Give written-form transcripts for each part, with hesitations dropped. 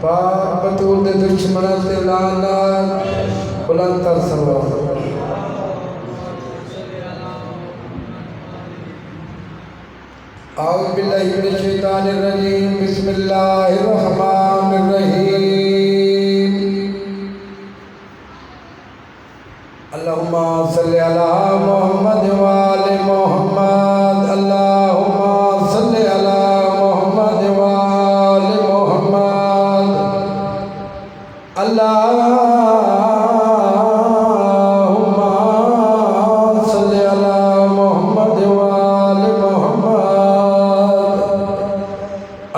پاک بطول دے دشمنہ تے لعنت بلند تر صلوات اعوذ باللہ من الشیطان الرجیم بسم اللہ الرحمن الرحیم اللہم صلی علی محمد وآل محمد اللہم صلی علی محمد وآل محمد اللہم صلی علی محمد وآل محمد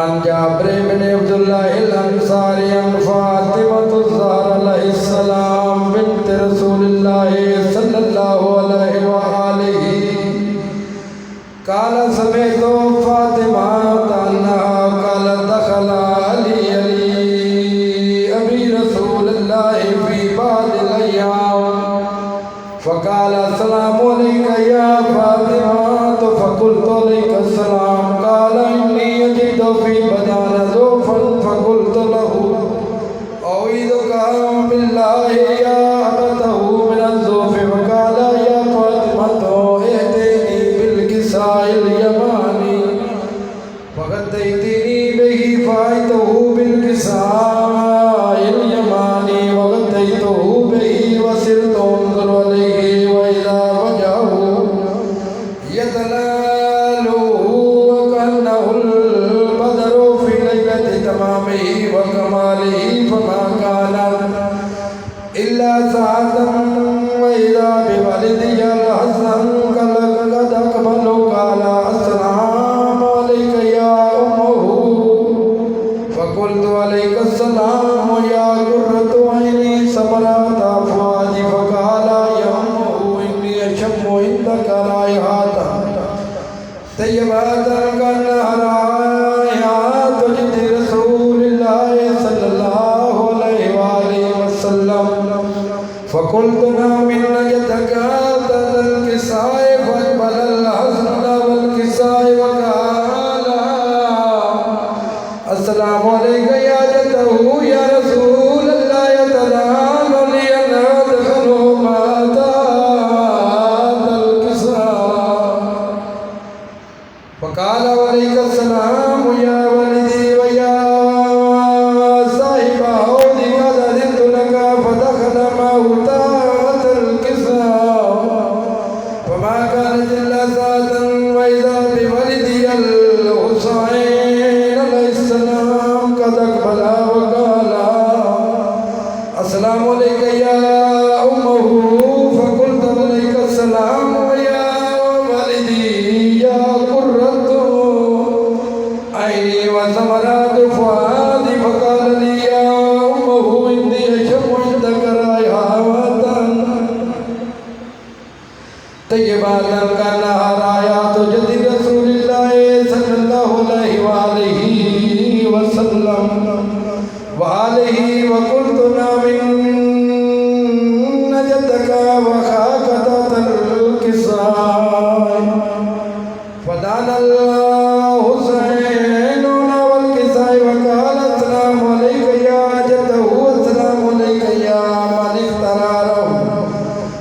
عن جابر بن عبداللہ الانصاری عن فاطمة الزہرا علیہ السلام بنت رسول اللہ صلی اللہ علیہ وآلہ قال سمعت فاطمہ انہا قال دخل علی ابی رسول اللہ فی بعض الایام فقال السلام علیکہ یا فاطمہ فقلت علیکہ السلام قال انی یجد فی بدان ضعفا فقلت له اعوذک باللہ یا ابتہ من الضعف فقال یا فاطمہ اہدنی بالکساء الیمانی فغطیتنی بہ فائتہ بالکساء الیمانی وغطیتہ بہ وسرت انظر علیہ وإذا وجهه يتلال وكأنه البدر في ليلة تمامه وكماله فما كان إلا ساعة وإذا بوالدي الحسن قد أقبل قال السلام عليك يا أمه فقلت عليك السلام يا قرة عيني ثمرة فؤادي فقال يا أمه إني أشم عندك رائحة طيبات كأنها رائحة جد رسول الله صلى الله عليه وآله وسلم فقلت نعم نجدك ذات الكساء فاقبل الحسن والكساء وقال السلام عليك يا جده يا رسول الله يتلان لي أن أدخل ما ذات الكساء فقال عليك السلام يا ولدي ويا صاحب عودي قد أذنت لك فدخل معه ذات الكساء وما كانت إلا ساعة وإذا بولدي الحسين عليه السلام قد أقبل وقال السلام عليك يا أمه فقلت عليك السلام يا والدي يا قرة عيني وثمرات فؤادي فقال لي يا أمه إني أشم عندك رائحة طيبات كأنها رائحة جد رسول الله صلى الله عليه وآله وسلم وآله وقلت نعم نجدك وخاك ذات الكساء فدان الحسين والكساء وقال السلام عليك يا جده والسلام عليك يا من اختاره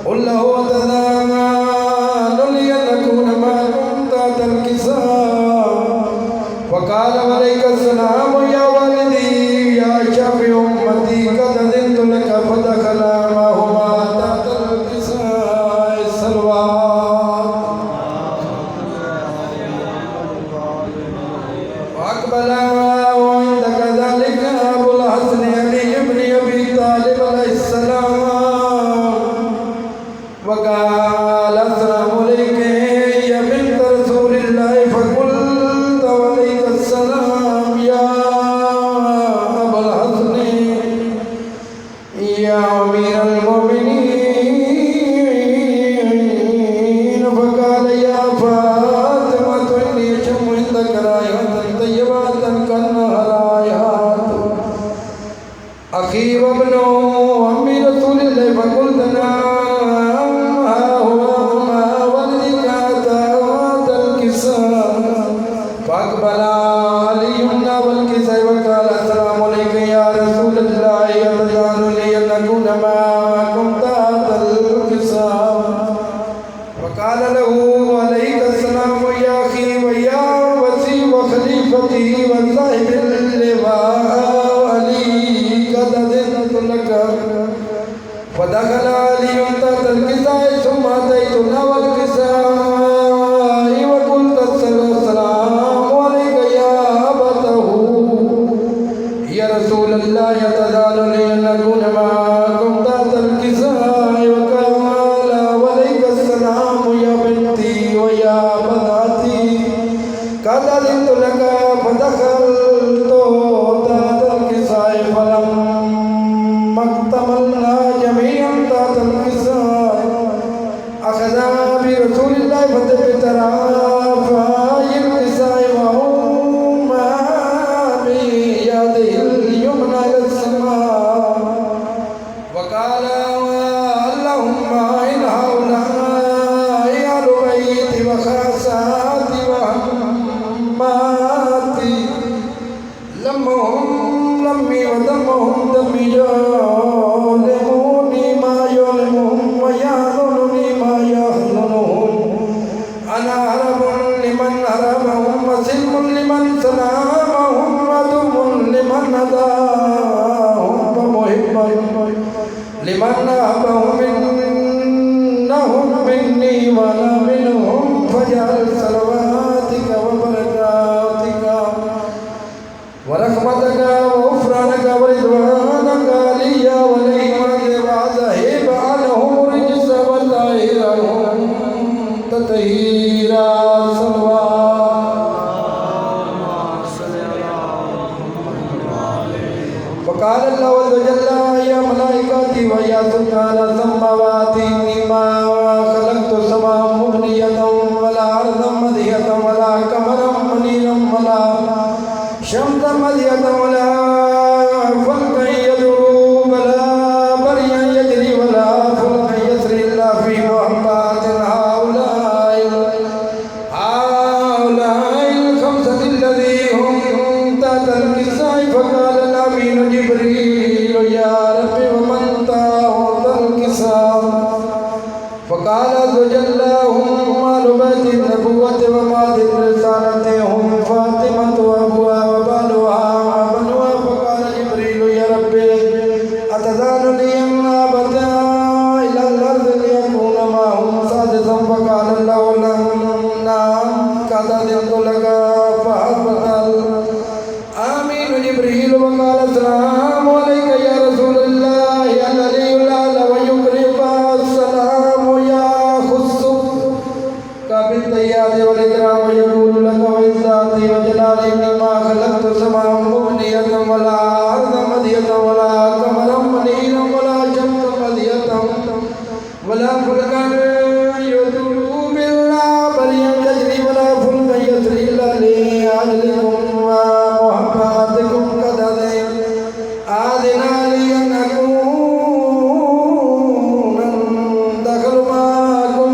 قل له وتزامن لي أن أكون معكم ذات الكساء وقال عليك السلام يا والدي يا شافي أمتي قد أذنت لك فدخل معهما ذات الكساء الصلوات وأقبل وعندك ذلك أبو الحسن علي بن أبي طالب عليه السلام وقال السلام عليك يا بنت رسول الله فقلت عليك السلام يا أبا الحسن يا أمير المؤمنين فقال يا فاطمة إني أشم عندك رائحة طيبات كأنها رائحة أخي وابن أم رسول الله فقلت نعم ها هو ما ولدك ذات الكساء فأقبل علي والكساء وقال السلام عليك يا رسول الله أتذرني أن أكون معكم تحت الكساء فقال له عليك السلام يا أخي ويا وسي وخليفتي وصاحب اللواء علي قد أذنت لك فدخل علي تحت الكساء ثم أتيت نحو الكساء وقلت السلام عليك يا أبته يا رسول الله أتذرني أن أكون معكم تحت الكساء وقال عليك السلام يا بنتي ويا بناتي قد أذنت لك فدخلت تحت الكساء فلما اكتملنا جميعا تحت الكساء أخذ برسول الله فتبترافي الكساء وهما بيده اليمنى إلى السماء وقال اللهم إن هؤلاء أهل بيتي وخاصاتي وعماتي لمهم لمي ودمهم دمي يعلموني ما يعلمهم ويعلمني ما يعلمهم أنا هرب لمن هربهم وسلم لمن سلامهم ودم لمن هداهم ومحب لمن أحبهم إنهم مني وأنا منهم فاجعل صلواتك وبركاتك ورحمتك وغفرانك ورضوانك لي ولهم وذهب عنهم الرجس وطهرهم تطهيرا وقال الله عز وجل يا ملائكتي ويا سكان السماوات إني ما خلقت السماء مبنية ولا أرضا مدية ولا قمرا منيرا ولا شمسا مدية ولا فلكا يدور ولا بريا يجري ولا فلكا يسري إلا في محبات هؤلاء الخمسة الذين هم تحت الكساء فقال الأمين جبريل يا رب ومن تحت الكساء فقال عز وجل هم أهل بيت النبوة ومات الرسالة هم فاطمة وأبوها وبنوها فقال جبريل يا رب أتذرني أن أبتا إلى الأرض ليكون معهم سادسا فقال الله نعم قد أذنت لك فأبت آمين جبريل وقال السلام عليك يا رسول الله الذي يلال ويكرم السلام يا خصك بالطيات والإكرام ويقول لك وإذاتي وجلالي إنما خلقت السماء مبنية ولا أرضا مدية ولا قمرا منيرا ولا شمسا مدية ولا فلكا يدور بالله بريا يجري ولا فلكا يسري إلا لأجلكم ومحباتكم قد آذنا لي أن أكون دخل معكم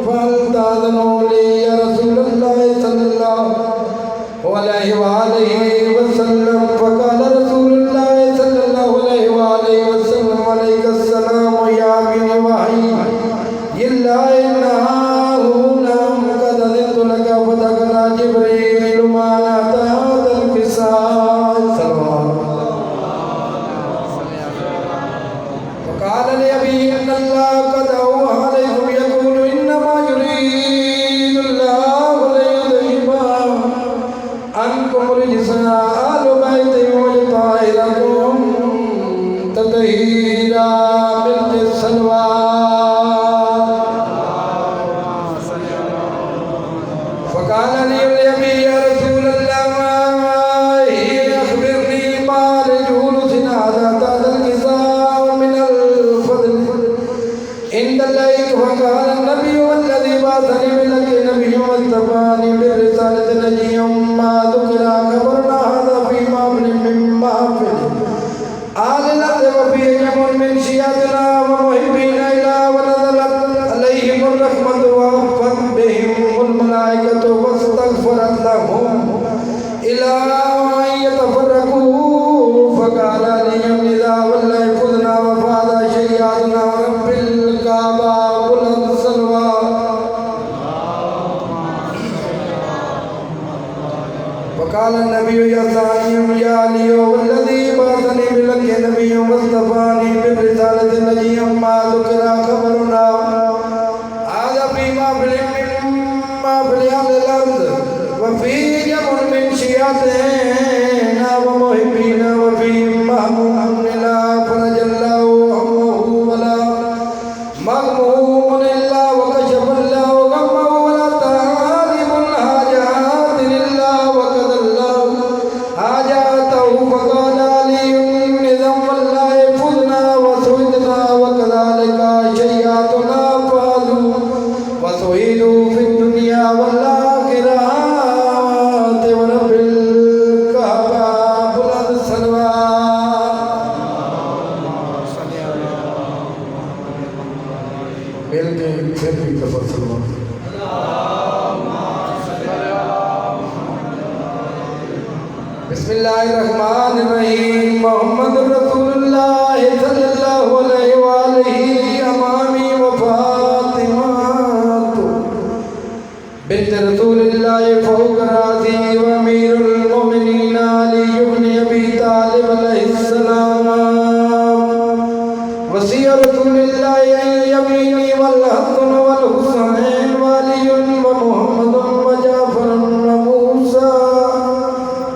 فلتأذنوا لي يا رسول الله صلى الله عليه وآله وسلم فقال رسول الله صلى الله عليه وآله وسلم عليك السلام يا أمين وحي إلا إنها هنا قد أذنت لك فدخل جبريل معنا تحت الكساء فقال لأبي إن الله قد أوحى عليكم يقول إنما يريد الله ليذهب عنكم رجس أهل بيتي ويطهركم تطهيرا بالسلوى فقال لي النبي يا رسول الله أخبرني ما لجلوس هذا تحت الكساء من الفضل عند الله فقال النبي والذي بعثني بلك نبي واصطفاني بالرسالة نجيا ما ذكر خبرنا هذا فيما مما في آل الأرض وفي جمع من شيعتنا ومحبين إلى ونزلت عليهم الرحمة ووفت بهم الملائكة واستغفرت لهم إلى أن يتفرقوا فقال لي لك نبي واصطفاني بالرسالة التي أما ذكر خبرنا هذا فيما في أهل الأرض وفي جمع من شيعتنا ومحبينا وفي مهموم لا فرج الله همه ولا مغموم إلا وكشف الله غمه ولا طالب الحاجات إلا وقد الله حاجاته فقال علي نظام الله يفوزنا وسعدنا وكذلك شيئاتنا فازوا وسعيدوا في الدنيا والآخرة ورب الكعبة بلند الصلوات مل کے پھر بھی کفر سلوات بسم اللہ الرحمن الرحیم محمد رسول اللہ صلی اللہ علیہ وآلہ امامی وفاطمہ بنت رسول اللہ فوق راضی وامیر المؤمنین علی بن ابی طالب علیہ السلام وسیع رسول اللہ یمینی والحسن والحسین وعلی ومحمد وجعفر وموسیٰ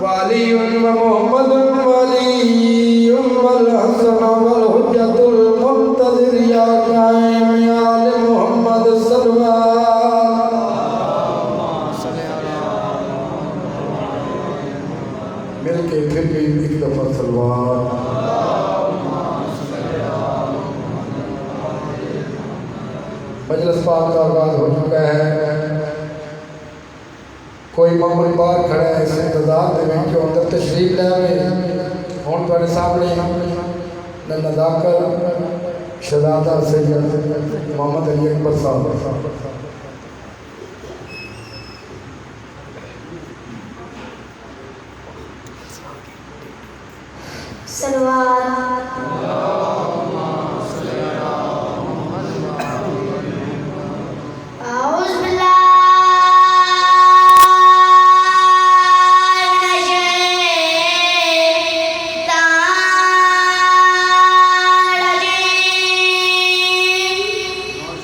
وعلی ومحمد وعلی والحسن والحجة المنتظر یا قائم یا آل محمد صلوات مل کے پھر بھی ایک دفعہ صلوات مجلس پاک کا آغاز ہو چکا ہے کوئی معمول بار کھڑا ہے اس انتظار دے میں کہ اندر تشریف لے آئے ہون پر سامنے نذاکر شہزادہ سید محمد علی اکبر صاحب صلوات أعوذ بالله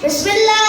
بسم الله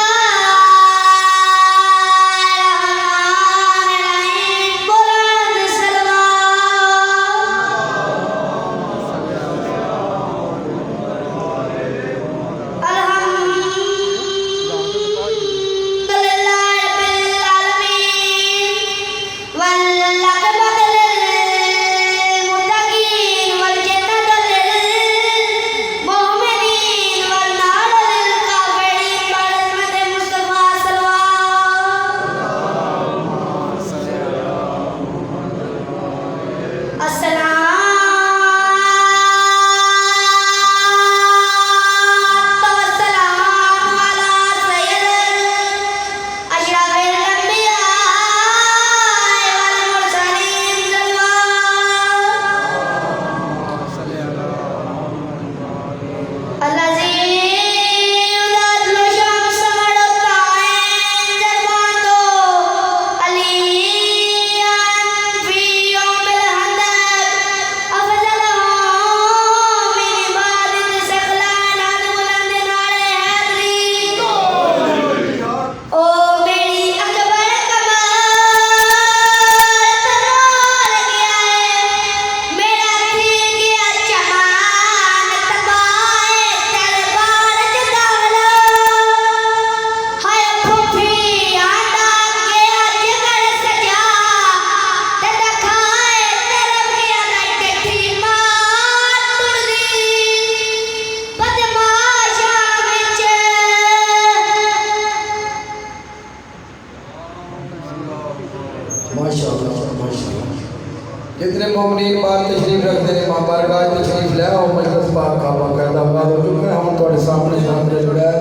جتنے مومنین بار تشریف رکھتے ہیں ماں بارگاہ تشریف لے آؤ مجلس پاک کا باقاعدہ آغاز ہو چکا ہے ہم تھوڑے سامنے حاضر جڑا ہے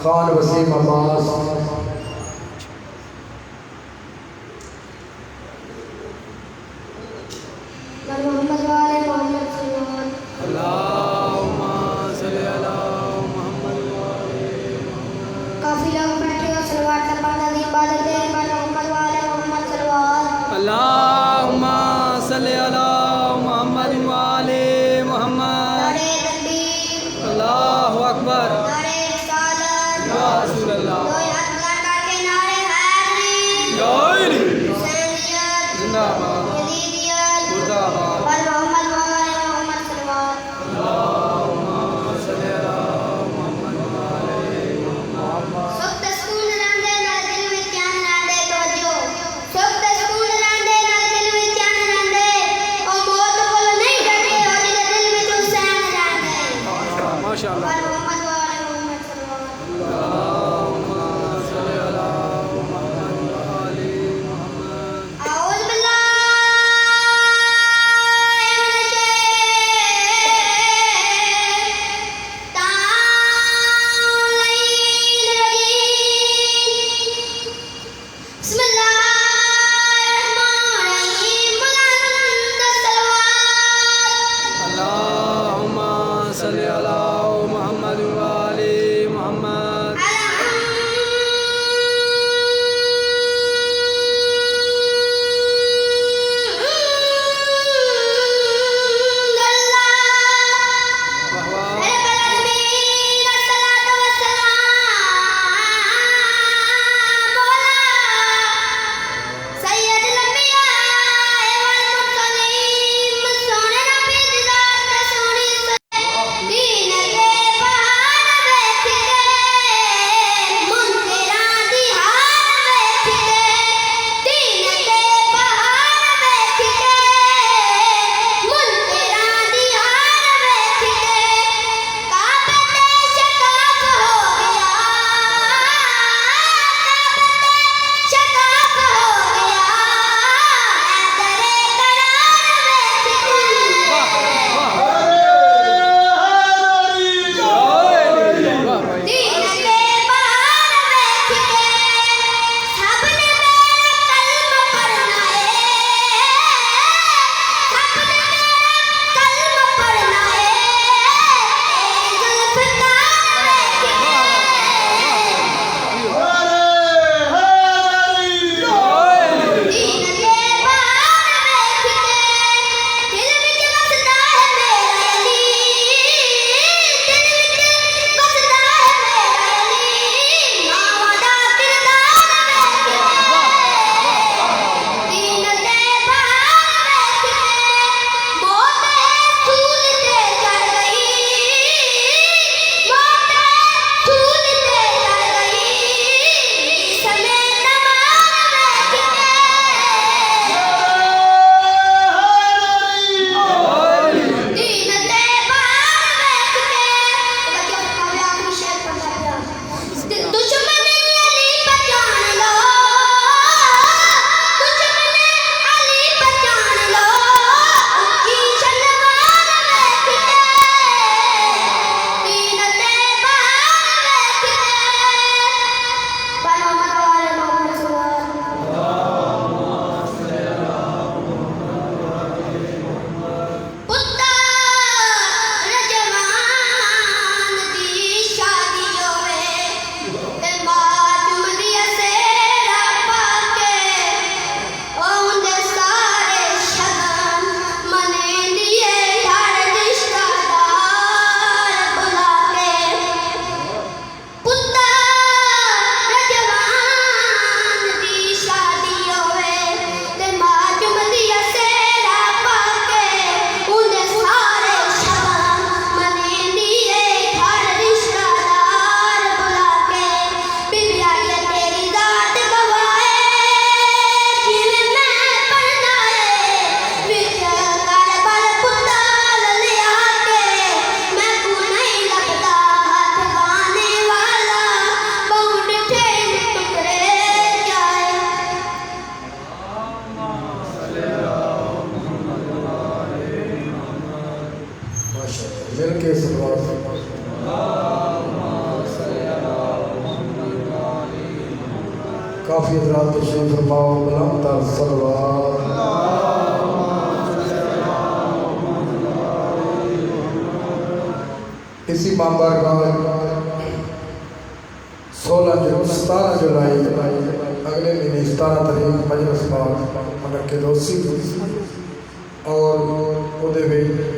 خان وسیم عباس محمد والے محمد صلی اللہ علیہ وسلم اللہم صلی علی محمد والے کافی لوگ بیٹھے ہو صلوات کا پڑھنا دی عبادت ہے محمد والے محمد صلوات اللہم صلی علی محمد والے محمد صل علی محمد وآل محمد مل کے سلوات کافی حضرات تشریف فرماؤ بلند تر صلوات اسی مامبر کا 17 جولائی اگلے مہینے 17 تاریخ مجلس پاک منعقد ہوسی اور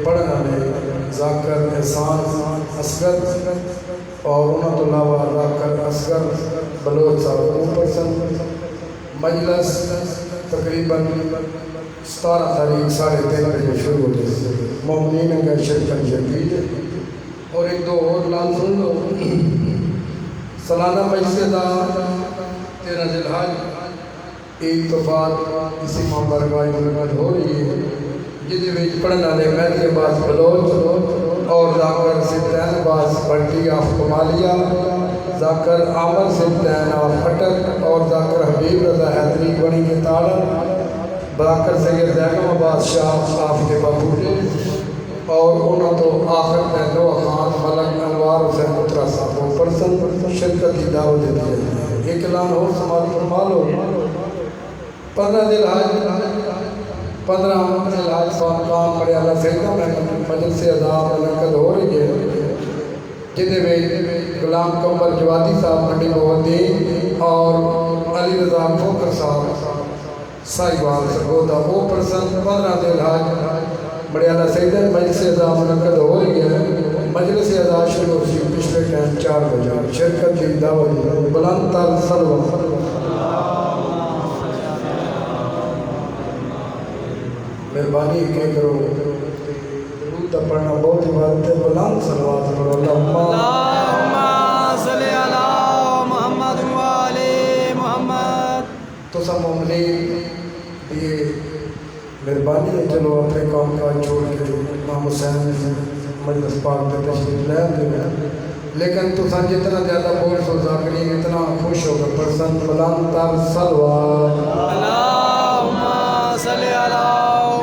پڑھنے والے ذاکر احسان اصغر اور انہوں تو علاوہ ذاکر اصغر بلوچ صاحب پرسن مجلس تقریباً 17 تاریخ 3:30 بجے شروع ہوتے ہیں مومنین کا شرکت جدید اور ایک دو اور لال سن لو سالانہ مجلس دا 13 ذی الحج عید تو بعد اسی مامبر کا منعقد ہو رہی ہے جدی وچ پڑھن والے مہدی عباس بلوچ اور ذاکر سلطان عباس بنٹی آف کمالیہ ذاکر عامر سلطان آف اٹک اور ذاکر حبیب رضا حیدری بنی کے تاڑا ذاکر سید زینب عباس شاہ آف کے بابوجے اور انہوں تو آخر میں دو خان ملک انوار حسین مطرہ صاحب کو پرسن شرکت کی دعوت دیتی ہے ایک اعلان ہو سماعت فرما لو 15 ذی الحج خانقاہ مڑیالہ سیدہ میں مجلس عذاب منعقد ہو رہی ہے جدے میں غلام قمر جوادی صاحب منڈی بہتی اور علی رضا کھوکر صاحب سائیوال سرگودا وہ پرسن 15 دے الحاج بڑے اعلیٰ سیدہ مجلس اعضا منعقد ہو رہی ہے مجلس اعضا شروع ہوئی پچھلے ٹائم 4 بجے شرکت کی دعوت بلند تر سلوہ مہربانی کہ کرو درود پڑھنا بہت عبادت ہے بلند صلوات پڑھو اللہم صلی علی محمد وعلی محمد تو سب مومنین یہ مہربانی ہے چلو اپنے کام کا چھوڑ کے امام حسین مجلس پاک میں تشریف لے آتے ہیں لیکن تو سن جتنا زیادہ بول سو ذاکرین اتنا خوش ہوگا پرسن بلند تر صلوات اللہم صلی علی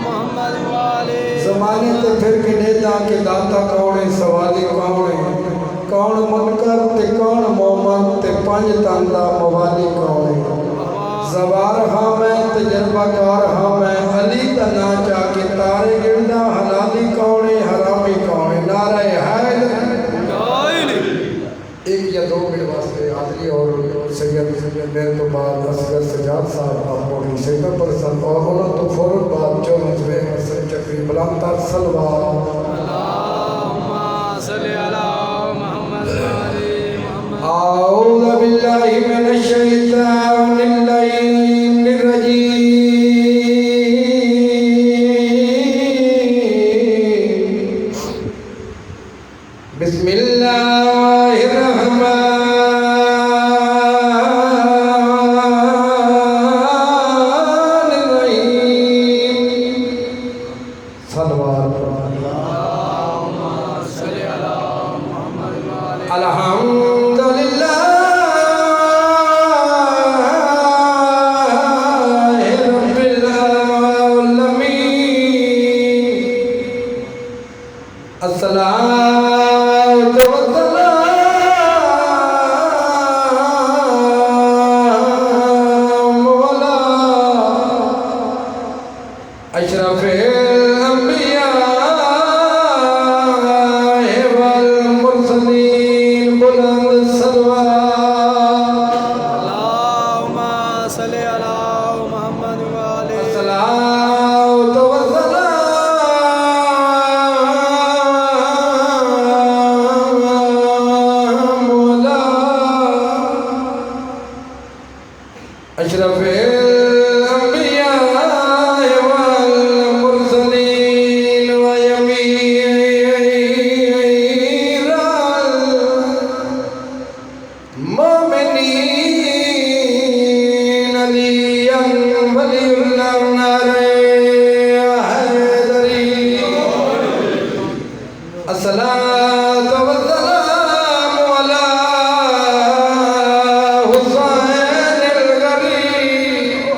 محمد وعلی زمانے تے پھر کے نیتا کے داتا کونے سوالی کونے کون منکر تے کون مومن تے پانچ تندہ موالی کونے زوار ہاں میں تجربہ کار ہاں میں علی تنا چا کے تارے گردہ حلالی کونے حرامی کونے نعرہ حیدر ایک یا دو منٹ واسطے عادلی اور سید میرے تو بعد اصغر سجاد صاحب آپ مولی سیدہ پرسن اور انہوں تو فوراً بعد جو مجھوے حسن چکری بلند تر صلوات اللہم صلی علی محمد وعلی محمد اعوذ باللہ من الشیطان اللعین الرجیم بسم اللہ الرحمن الرحیم صلوات اللہم صلی علی محمد وعلی الحمدللہ رب العالمین السلام اشرف الانبیاء والمرسلین بلند صلوات اللہم صلی علی محمد وعلی الصلاۃ والسلام علی اشرف الصلاة والسلام على حسین الغریب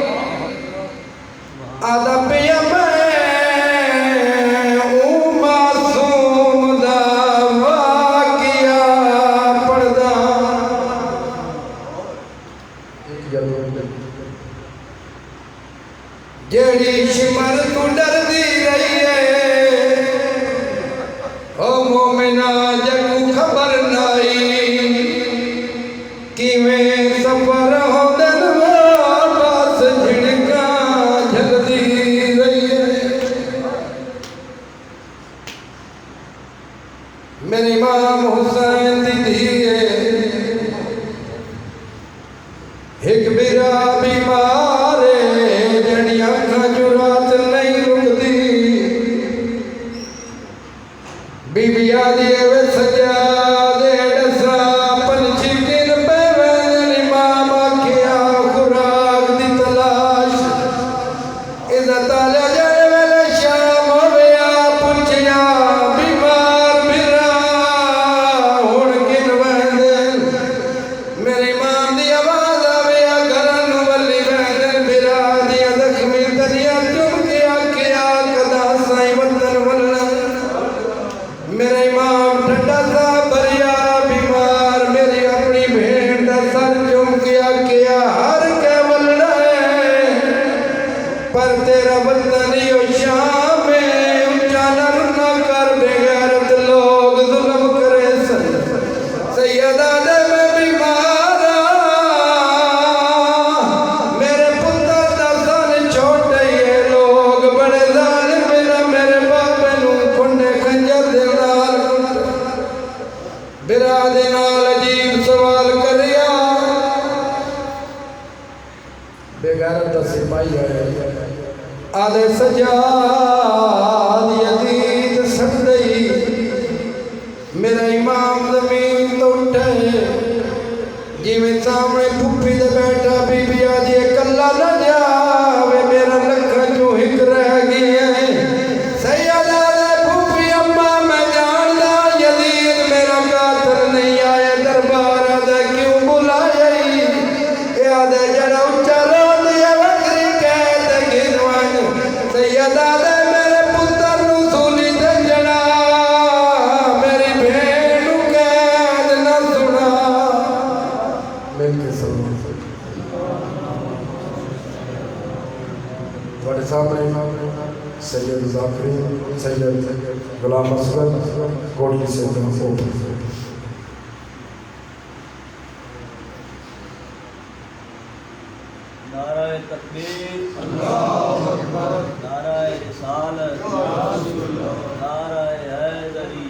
ادب معصوم دا واقعہ پڑھدا جیڑی شمر تو ڈر دی رہی ہے او مومنہ جگو خبر نائی کیویں سفر ہو دن واپس جھڑکا جھل دی رہی ہے میرے امام حسین دی دھیے ایک بیرا بیمار جڑی اکھاں جو رات نہیں رکدی بی بی آدھی وے سجادے ڈسا پنچھی کن پہ وین امام آکھیا خوراک دی تلاش عزت آلے جائے ویلے شام ہویا پچھیا بیمار بھرا ہون کن وین میرے امام دی آواز آویا گرن ولی وین بھرا دیا زخمی دریا چم کیا کیا کدا سائی وطن ولن میرے امام ٹھنڈا سا بریا بیمار میری اپنی بھیڑ دا سر چم کیا ہر کے ولنا ہے پر تیرا وطن یو شام میں اونچا نہ کر بے غیرت لوگ ظلم کرے سن سیدہ میں بیمار میرے پتر دا سن چھوٹے یہ لوگ بڑے ظالم میرے باپے نو کنڈے خنجر دے نال برا دے نال عجیب سوال کریا بے غیرت دا سپاہی آئے آدھے سجاد یزید سندئی میرا امام زمین تو اٹھے جی میں سامنے پھپی دے بیٹھا بی بی آدھی کلا نہ جاوے میرا لکھا جو ہک رہ گئے سیدہ دے پھپی اممہ میں جاندا یزید میرا قاتل نہیں آئے دربار آدھے کیوں بلائے آدھے جڑا اچھا رو دیا وکری کہتے گنوان سیدہ دے میرے پتر نو سولی دے جڑا میری بھینو قید نہ سنا مل کے سلمان بڑے سامنے سید ظافری سید غلام اصغر کوٹلی سے تنفوق نعرہ تکبیر اللہ اکبر نعرہ رسالت نعرہ حیدری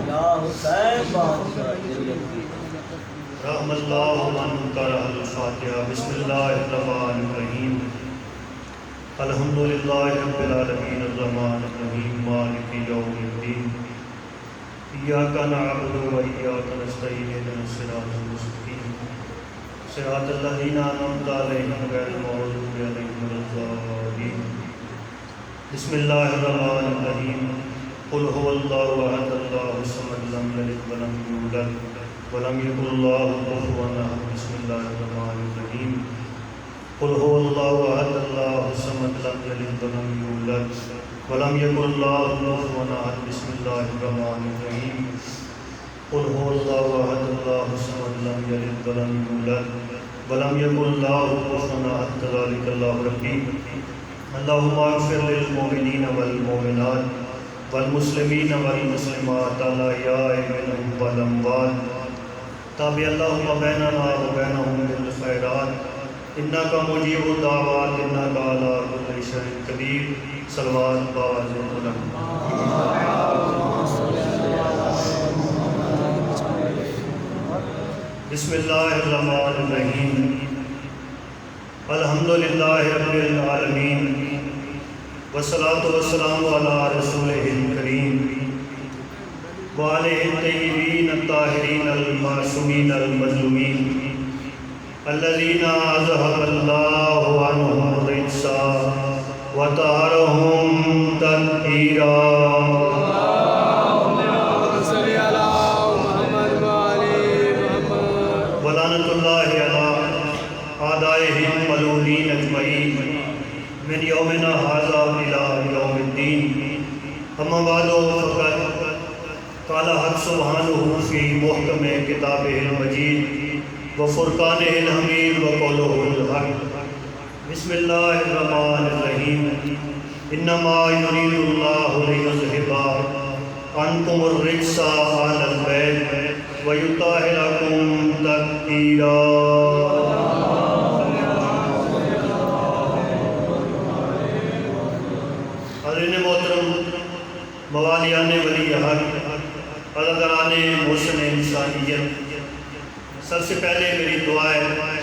یا حسین بادشاہ رحم اللہ من قرأ الفاتحہ بسم اللہ الرحمن الرحیم الحمدللہ رب العالمین الرحمن الرحیم مالک یوم الدین ایاک نعبد و ایاک نستعین اهدنا الصراط المستقیم صراط الذین انعمت علیہم غیر المغضوب علیہم ولا الضالین بسم اللہ الرحمن الرحیم قل هو اللہ احد اللہ الصمد لم یلد ولم یولد ولم یکن له کفوا احد بسم اللہ الرحمن الرحیم قل هو اللہ احد اللہ الصمد لم یلد ولم یولد ولم یکن له کفوا احد بسم اللہ الرحمن الرحیم قل هو اللہ احد اللہ الصمد لم یلد ولم یولد ولم یکن له کفوا احد کذلک اللہ ربی اللہم اغفر للمؤمنین والمؤمنات والمسلمین والمسلمات الاحیاء منهم والاموات تابع اللہم بیننا و بینہم بالخیرات انک مجیب الدعوات انک علی کل شیء قدیر صلوات باز علم بسم اللہ الرحمن الرحیم الحمدللہ رب العالمین والصلاة والسلام علی رسولہ الکریم وعلیہ الطیبین الطاہرین المعصومین المظلومین الذین اذہب اللہ عنہم الرجس وطہرہم تطہیرا ولعنۃ اللہ علی اعدائہم ملعونین اجمعین من یومنا ھذا الی یوم الدین اما بعد فقط قال حق سبحانہ فی محکم کتابہ المجید وفرقانہ الحمید وقولہ الحق بسم اللہ الرحمن الرحیم انما یرید اللہ لیذھب عنکم الرجس اہل البیت ویطہرکم تطہیرا حضرین محترم موالیان ولی حق عزاداران محسن انسانیت سب سے پہلے میری دعا ہے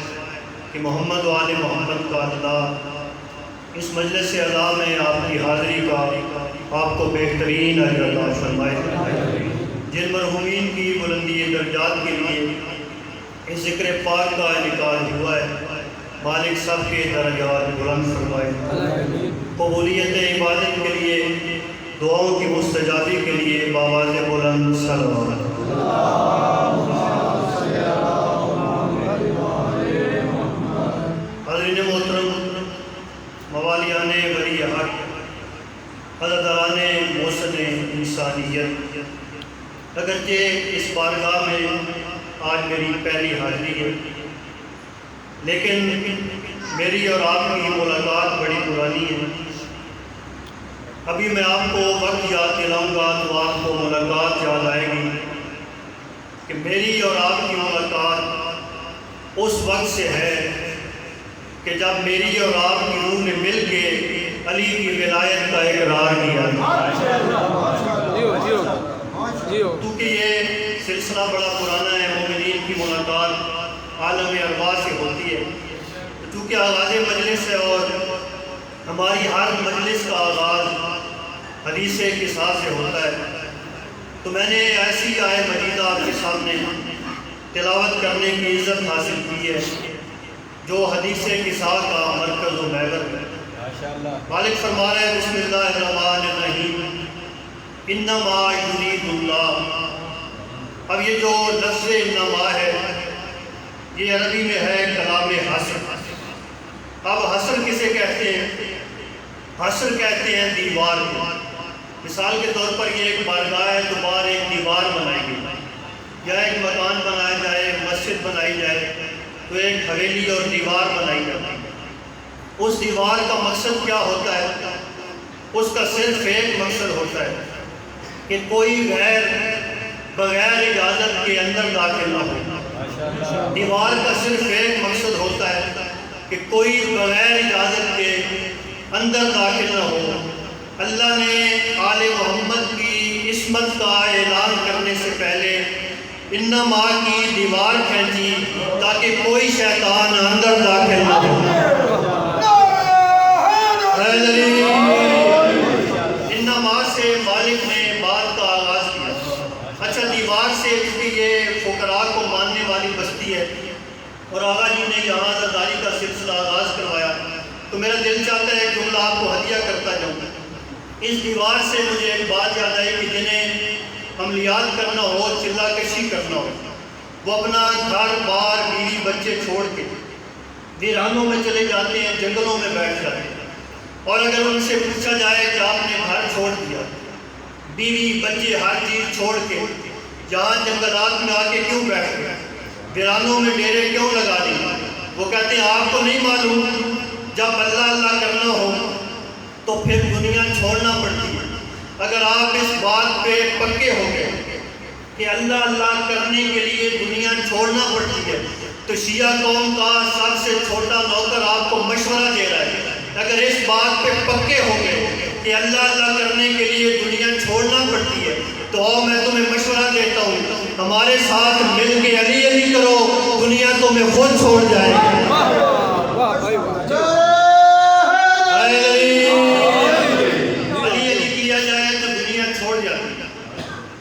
کہ محمد و آل محمد کا اللہ اس مجلس اعلیٰ میں آپ کی حاضری کا آپ کو بہترین اجر عطا فرمائے جن مرحومین کی بلندی درجات کے لیے اس ذکر پاک کا انعقاد ہوا ہے مالک سب کے درجات بلند فرمائے قبولیت عبادت کے لیے دعاؤں کی مستجابی کے لیے بآواز بلند صلوات حضرین محترم موالیان ولی حق عزاداران محسن انسانیت اگرچہ اس بارگاہ میں آج میری پہلی حاضری ہے لیکن میری اور آپ کی ملاقات بڑی پرانی ہے ابھی میں آپ کو وقت یاد دلاؤں گا تو آپ کو ملاقات یاد آئے گی کہ میری اور آپ کی ملاقات اس وقت سے ہے کہ جب میری اور آپ کی روح نے مل کے علی کی ولایت کا اقرار کیا۔ کیونکہ یہ سلسلہ بڑا پرانا ہے، مومنین کی ملاقات عالم ارواح سے ہوتی ہے۔ چونکہ آغاز مجلس ہے اور ہماری ہر مجلس کا آغاز حدیث قصاص سے ہوتا ہے، تو میں نے ایسی آئے مجیدہ آپ کے سامنے تلاوت کرنے کی عزت حاصل کی ہے جو حدیث قصاص کا مرکز و محور ہے۔ مالک فرما رہے ہیں بسم اللہ الرحمن الرحیم انما یرید اللہ۔ اب یہ جو لفظ انما ہے یہ عربی میں ہے کلام حصر۔ اب حصر کسے کہتے ہیں؟ حصر کہتے ہیں دیوار کو۔ مثال کے طور پر یہ ایک بارگاہ ہے تو باہر ایک دیوار بنائی گئی، یا ایک مکان بنایا جائے، مسجد بنائی جائے تو ایک حویلی اور دیوار بنائی جاتی ہے۔ اس دیوار کا مقصد کیا ہوتا ہے؟ اس کا صرف ایک مقصد ہوتا ہے کہ کوئی بغیر اجازت کے اندر داخل نہ ہو۔ دیوار کا صرف ایک مقصد ہوتا ہے کہ کوئی بغیر اجازت کے اندر داخل نہ ہو۔ اللہ نے آل محمد کی عصمت کا اعلان کرنے سے پہلے انما کی دیوار کھینچی تاکہ کوئی شیطان اندر داخل نہ ہو۔ انما سے مالک نے بات کا آغاز کیا۔ اچھا، دیوار سے کیونکہ یہ فقراء کو ماننے والی بستی ہے اور آغا جی نے یہاں زرداری کا سلسلہ آغاز کروایا تو میرا دل چاہتا ہے کہ جملہ آپ کو ہدیہ کرتا جاؤں۔ اس دیوار سے مجھے ایک بات یاد آئی کہ جنہیں عملیات کرنا ہو، چلہ کشی کرنا ہو، وہ اپنا گھر بار بیوی بچے چھوڑ کے ویرانوں میں چلے جاتے ہیں، جنگلوں میں بیٹھ جاتے ہیں، اور اگر ان سے پوچھا جائے کہ آپ نے گھر چھوڑ دیا، بیوی بچے ہر چیز چھوڑ کے جہاں جنگلات میں آ کے کیوں بیٹھ گئے، ویرانوں میں ڈیرے کیوں لگا دی، وہ کہتے ہیں آپ کو نہیں معلوم جب اللہ اللہ کرنا ہو تو پھر دنیا چھوڑنا پڑتی ہے۔ اگر آپ اس بات پہ پکے ہو گئے کہ اللہ اللہ کرنے کے لیے دنیا چھوڑنا پڑتی ہے تو شیعہ قوم کا سب سے چھوٹا نوکر آپ کو مشورہ دے رہا ہے، اگر اس بات پہ پکے ہو گئے کہ اللہ اللہ کرنے کے لیے دنیا چھوڑنا پڑتی ہے تو آؤ میں تمہیں مشورہ دیتا ہوں، ہمارے ساتھ مل کے علی علی کرو، دنیا تمہیں خود چھوڑ جائے گی۔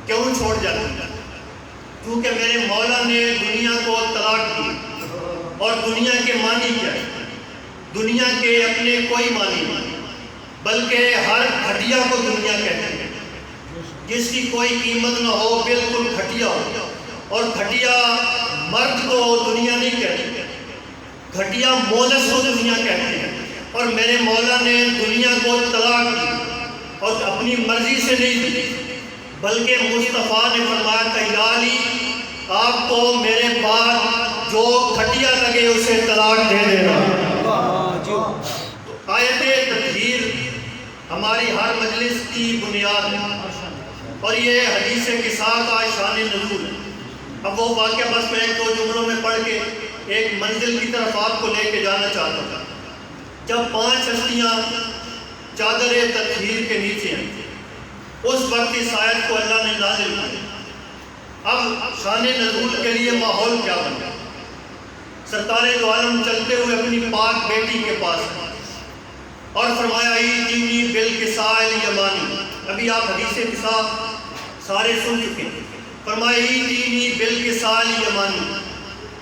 کیوں چھوڑ جاتی ہے؟ کیونکہ میرے مولا نے دنیا کو طلاق دی، اور دنیا کے معنی کیا ہے؟ دنیا کے اپنے کوئی معنی نہیں، بلکہ ہر گھٹیا کو دنیا کہتے ہیں، جس کی کوئی قیمت نہ ہو، بالکل گھٹیا ہو، اور گھٹیا مرد کو دنیا نہیں کہتے، گھٹیا مونس کو دنیا کہتے ہیں۔ اور میرے مولا نے دنیا کو طلاق دی اور اپنی مرضی سے نہیں دی، بلکہ مصطفیٰ نے فرمایا کہ یا علی آپ کو میرے بعد جو گھٹیا لگے اسے طلاق دے دینا۔ تو آیت تطہیر ہماری ہر مجلس کی بنیاد ہے، اور یہ حدیث قصاص کا شان نزول ہے۔ اب وہ واقعہ بس میں ایک دو جملوں میں پڑھ کے ایک منزل کی طرف آپ کو لے کے جانا چاہتا تھا۔ جب 5 ہستیاں چادر تطہیر کے نیچے ہیں، اس وقت اس آیت کو اللہ نے نازل کیا۔ اب شان نزول کے لیے ماحول کیا بنا؟ سرکار دو عالم چلتے ہوئے اپنی پاک بیٹی کے پاس ہیں اور فرمایا ایتینی بالکساء الیمانی۔ ابھی آپ حدیث قصہ سارے سن چکے ہیں۔ فرمایا ایتینی بالکساء الیمانی،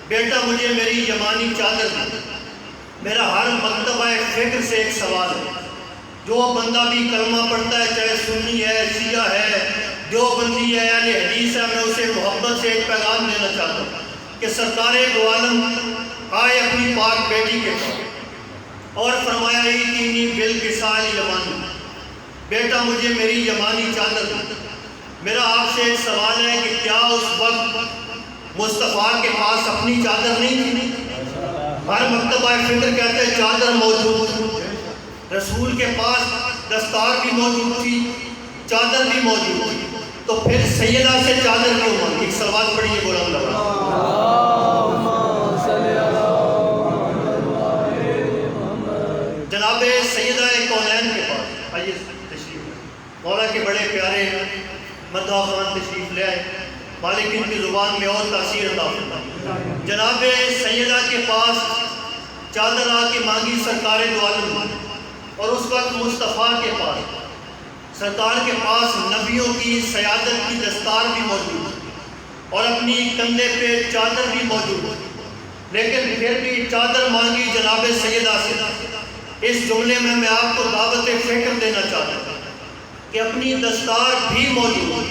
بیٹا مجھے میری یمانی چادر دی۔ میرا ہر مکتبہ فکر سے ایک سوال ہے، جو بندہ بھی کلمہ پڑھتا ہے، چاہے سنی ہے، شیعہ ہے، دیوبندی ہے، اہل حدیث ہے، میں اسے محبت سے ایک پیغام دینا چاہتا ہوں کہ سرکار دو عالم آئے اپنی پاک بیٹی کے پاس اور فرمایا ایتینی بالکساء الیمانی، بیٹا مجھے میری یمانی چادر دی۔ میرا آپ سے ایک سوال ہے کہ کیا اس وقت مصطفیٰ کے پاس اپنی چادر نہیں تھی؟ ہر مکتبہ فکر کہتے ہیں چادر موجود تھی، رسول کے پاس دستار بھی موجود تھی، چادر بھی موجود تھی، تو تو پھر سیدہ سے چادر کیوں مانگی؟ ایک سلوات پڑھیے بلند آواز۔ جناب سیدہ کونین کے پاس آئیے تشریف، مولا کے بڑے پیارے مدعا خان تشریف لے آئے، مالک ان کی زبان میں اور تاثیر عطا فرمائے۔ جناب سیدہ کے پاس چادر آ کے مانگی سرکار دو عالم، اور اس وقت مصطفیٰ کے پاس، سرکار کے پاس نبیوں کی سیادت کی دستار بھی موجود اور اپنی کندھے پہ چادر بھی موجود، لیکن پھر بھی چادر مانگی جناب سیدہ سے۔ اس جملے میں آپ کو دعوت فکر دینا چاہتا ہوں کہ اپنی دستار بھی موجود،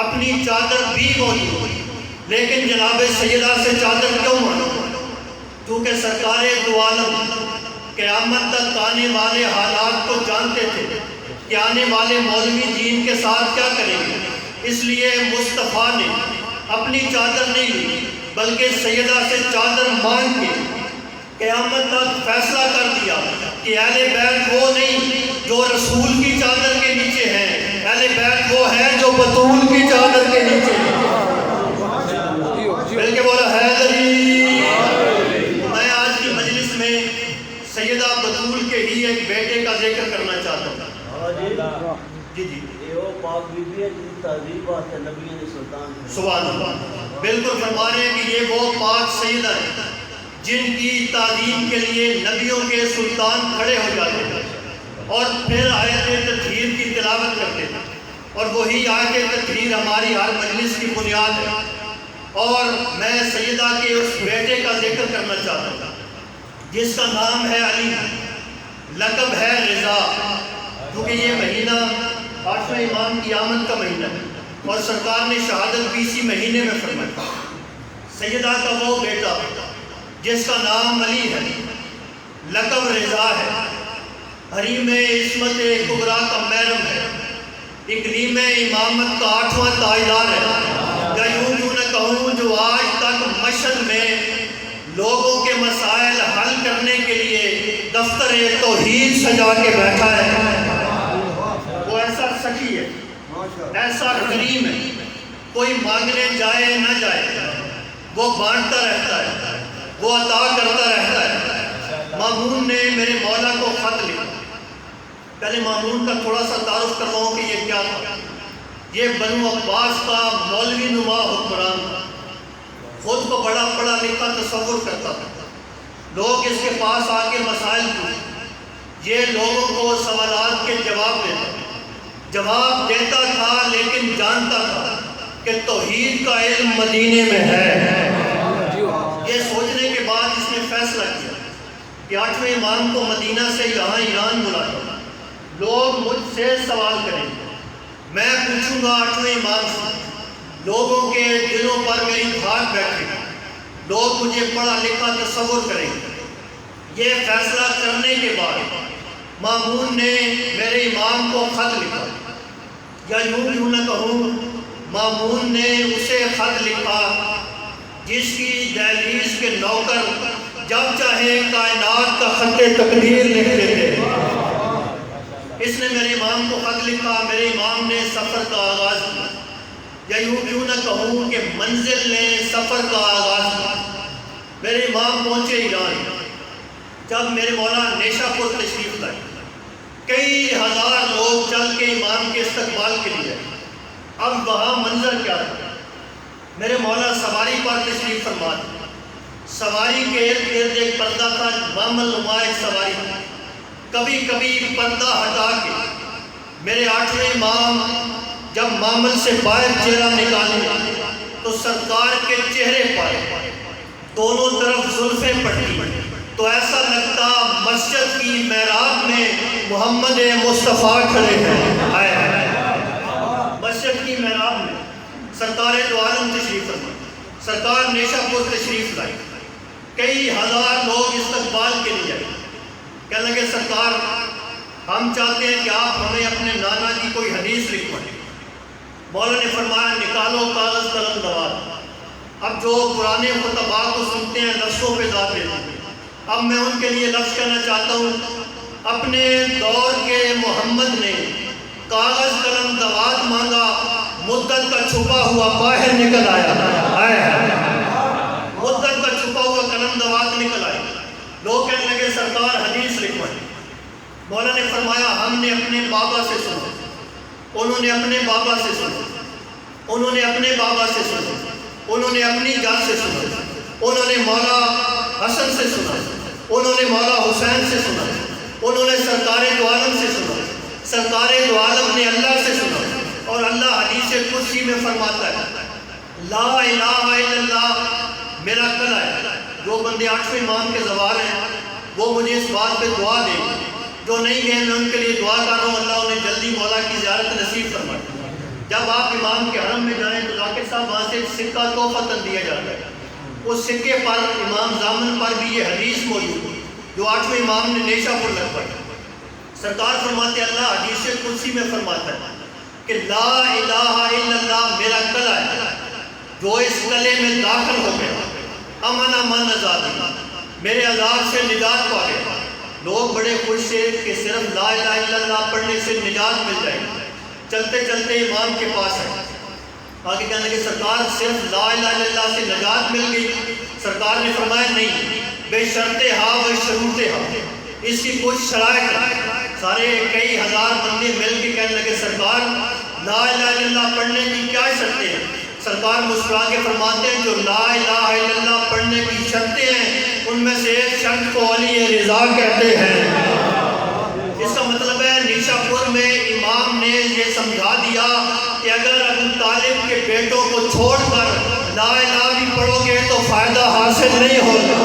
اپنی چادر بھی موجود، لیکن جناب سیدہ سے چادر کیوں مانگی؟ کیونکہ سرکار دو عالم قیامت تک آنے والے حالات کو جانتے تھے کہ آنے والے مولوی دین کے ساتھ کیا کریں گے، اس لیے مصطفیٰ نے اپنی چادر نہیں لی بلکہ سیدہ سے چادر مانگ کے قیامت تک فیصلہ کر دیا کہ اہل بیت وہ نہیں جو رسول کی چادر کے نیچے ہیں، اہل بیت وہ ہے جو بطول کی چادر کے نیچے ہیں۔ بلکہ بولا حیدری۔ میں آج کی مجلس میں سیدہ بطول کے ہی ایک بیٹے کا ذکر کرنا چاہتا ہوں۔ جی جی وہ پاک بی بی ہے جن کی تعظیم بات ہے نبی سلطان۔ سبحان اللہ، بالکل فرما رہے ہیں کہ یہ وہ پاک سیدہ ہے جن کی تعظیم کے لیے نبیوں کے سلطان کھڑے ہو جاتے ہیں اور پھر آیت تطہیر کی تلاوت کرتے ہیں، اور وہی آیت تطہیر ہماری ہر مجلس کی بنیاد ہے۔ اور میں سیدہ کے اس بیٹے کا ذکر کرنا چاہتا ہوں جس کا نام ہے علی، لقب ہے رضا، کیونکہ یہ مہینہ 8ویں امام کی آمد کا مہینہ ہے اور سرکار نے شہادت بھی اسی مہینے میں فرمائی۔ سیدہ کا وہ بیٹا جس کا نام علی ہے، لقب رضا ہے، حریم عصمت کبریٰ کا محرم ہے، اقلیم امامت کا 8واں تاجدار ہے، یا یوں نہ کہوں جو آج تک مشہد میں لوگوں کے مسائل حل کرنے کے لیے دفتر توحید سجا کے بیٹھا ہے۔ وہ ایسا سخی ہے، ایسا کریم ہے، کوئی مانگنے جائے نہ جائے وہ بانٹتا رہتا ہے، وہ عطا کرتا رہتا ہے۔ مامون نے میرے مولا کو خط لکھا۔ پہلے مامون کا تھوڑا سا تعارف کرواؤں کہ یہ کیا تھا۔ یہ بنو عباس کا مولوی نما حکمران تھا، خود کو بڑا پڑھا لکھا تصور کرتا تھا، لوگ اس کے پاس آ کے مسائل پوچھتے، یہ لوگوں کو سوالات کے جواب دیتا تھا، لیکن جانتا تھا کہ توحید کا علم مدینے میں ہے۔ یہ سوچنے کے بعد اس نے فیصلہ کیا کہ 8ویں امام کو مدینہ سے یہاں ایران بلاتا، لوگ مجھ سے سوال کریں گے، میں پوچھوں گا 8ویں امام سے، لوگوں کے دلوں پر میری دھاک بیٹھے گی، لوگ مجھے پڑھا لکھا تصور کریں گے۔ یہ فیصلہ کرنے کے بعد مامون نے میرے امام کو خط لکھا، یا یوں نہ کہوں مامون نے اسے خط لکھا جس کی دہلیز کے نوکر جب چاہے کائنات کا خط تقدیر لکھ دیتے۔ اس نے میرے امام کو خط لکھا، میرے امام نے سفر کا آغاز کیا، یا یوں نہ کہوں کہ منزل نے سفر کا آغاز کیا۔ میرے امام پہنچے ایران، جب میرے مولا نیشا پور تشریف لائے، کئی ہزار لوگ چل کے امام کے استقبال کے لیے۔ اب وہاں منظر کیا تھا؟ میرے مولا سواری پر تشریف فرما تھے، سواری کے ارد گرد ایک پردہ تھا، معمل نما ایک سواری تھی۔ کبھی کبھی پردہ ہٹا کے میرے 8ویں امام جب معمل سے باہر چہرہ نکالے تو سرکار کے چہرے پر دونوں طرف زلفیں پڑتی، تو ایسا لگتا مسجد کی محراب میں محمد مصطفیٰ کھڑے ہیں۔ مسجد کی محراب میں سرکار دو عالم تشریف فرمائے، سرکار نیشا پور تشریف لائے، کئی ہزار لوگ استقبال کے لیے آئے۔ کہنے لگے سرکار ہم چاہتے ہیں کہ آپ ہمیں اپنے نانا کی کوئی حدیث لکھوائیں۔ مولا نے فرمایا نکالو کاغذ قلم دوات۔ اب جو پرانے خطباء کو سنتے ہیں لفظوں پہ داد دیتے ہیں، اب میں ان کے لیے لفظ کہنا چاہتا ہوں۔ اپنے دور کے محمد نے کاغذ قلم دوات مانگا مدت کا چھپا ہوا باہر نکل آیا، مدت کا چھپا ہوا قلم دوات نکل آیا۔ لوگ کہنے لگے سرکار حدیث لکھوائیں۔ مولا نے فرمایا ہم نے اپنے بابا سے سنا، انہوں نے اپنے بابا سے سنا، انہوں نے اپنے بابا سے سنا، انہوں نے اپنی جان سے سنا، انہوں نے مولا حسن سے سنا، انہوں نے مولا حسین سے سنا، انہوں نے سرکار دو عالم سے سنا، سرکار دو عالم نے اللہ سے سنا، اور اللہ حدیث قدسی میں فرماتا ہے لا الہ الا اللہ میرا کلا ہے۔ جو بندے 8ویں امام کے زوال ہیں وہ مجھے اس بات پہ دعا دیں، جو نہیں گئے میں ان کے لیے دعا کر رہا ہوں اللہ انہیں جلدی مولا کی زیارت نصیب فرمائے۔ جب آپ امام کے حرم میں جائیں تو ذاکر صاحب وہاں سے سکہ تحفۃً دیا جاتا ہے، اس سکے پر امام زامن پر بھی یہ حدیث موجود ہے جو 8ویں امام نے نیشہ پر لکھوائی۔ سرکار فرماتے اللہ حدیث قدسی میں فرماتا ہے کہ لا الہ الا اللہ میرا کلا ہے، جو اس کلے میں داخل ہو گیا امن من آزادی، میرے عذاب سے نجات پا گیا۔ لوگ بڑے خوش سے کہ صرف لا الہ الا اللہ پڑھنے سے نجات مل جائے گی۔ چلتے چلتے امام کے پاس ہے، آگے کہنے کہ سرکار صرف لا الہ الا اللہ سے نجات مل گئی؟ سرکار نے فرمایا نہیں، بے شرط ہاں و شروط ہاں، اس کی کچھ شرائط ہے۔ سارے کئی ہزار بندے مل کے کہنے لگے سرکار لا الہ الا اللہ پڑھنے کی کیا شرطیں ہیں؟ سرکار مسکرا کے فرماتے ہیں جو لا الہ الا اللہ پڑھنے کی شرطیں ہیں ان میں سے ایک شرط کو علی رضا کہتے ہیں۔ اس کا مطلب ہے نیشا پور میں امام نے یہ سمجھا دیا کہ اگر ابو طالب کے بیٹوں کو چھوڑ کر لا الہ بھی پڑھو گے تو فائدہ حاصل نہیں ہوگا،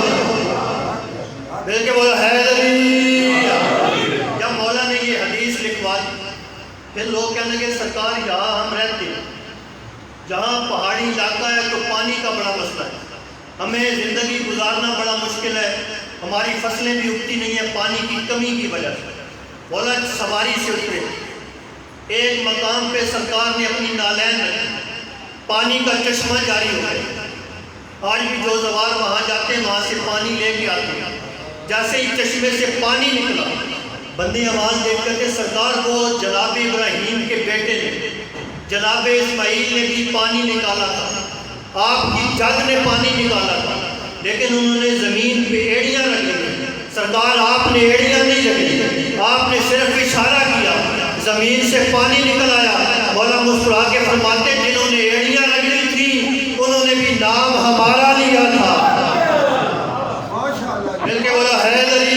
بلکہ وہ حیدری۔ جب مولا نے یہ حدیث لکھوا دی پھر لوگ کہنے لگے سرکار یہاں ہم رہتے ہیں، جہاں پہاڑی علاقہ ہے تو پانی کا بڑا مسئلہ ہے، ہمیں زندگی گزارنا بڑا مشکل ہے، ہماری فصلیں بھی اگتی نہیں ہیں پانی کی کمی کی وجہ سے۔ مولا سواری سے اترے، ایک مقام پہ سرکار نے اپنی نالین رکھی، پانی کا چشمہ جاری ہو گیا۔ آج بھی جو زوار وہاں جاتے ہیں وہاں سے پانی لے کے آتے ہیں، جیسے ہی چشمے سے پانی نکلا بندی آواز دیکھ کر کہ سرکار کو جناب ابراہیم کے بیٹے نے جناب اسماعیل نے بھی پانی نکالا تھا، آپ کی جگ نے پانی نکالا تھا، لیکن انہوں نے زمین پہ ایڑیاں رکھ لی۔ سرکار آپ نے ایڑیاں نہیں رکھی، آپ نے صرف اشارہ کیا، زمین سے پانی نکل آیا۔ مولا مسکرا کے فرماتے جنہوں نے ایڑیاں رکھ لی تھی انہوں نے بھی نام ہمارا لیا تھا، بلکہ بولا حیدری۔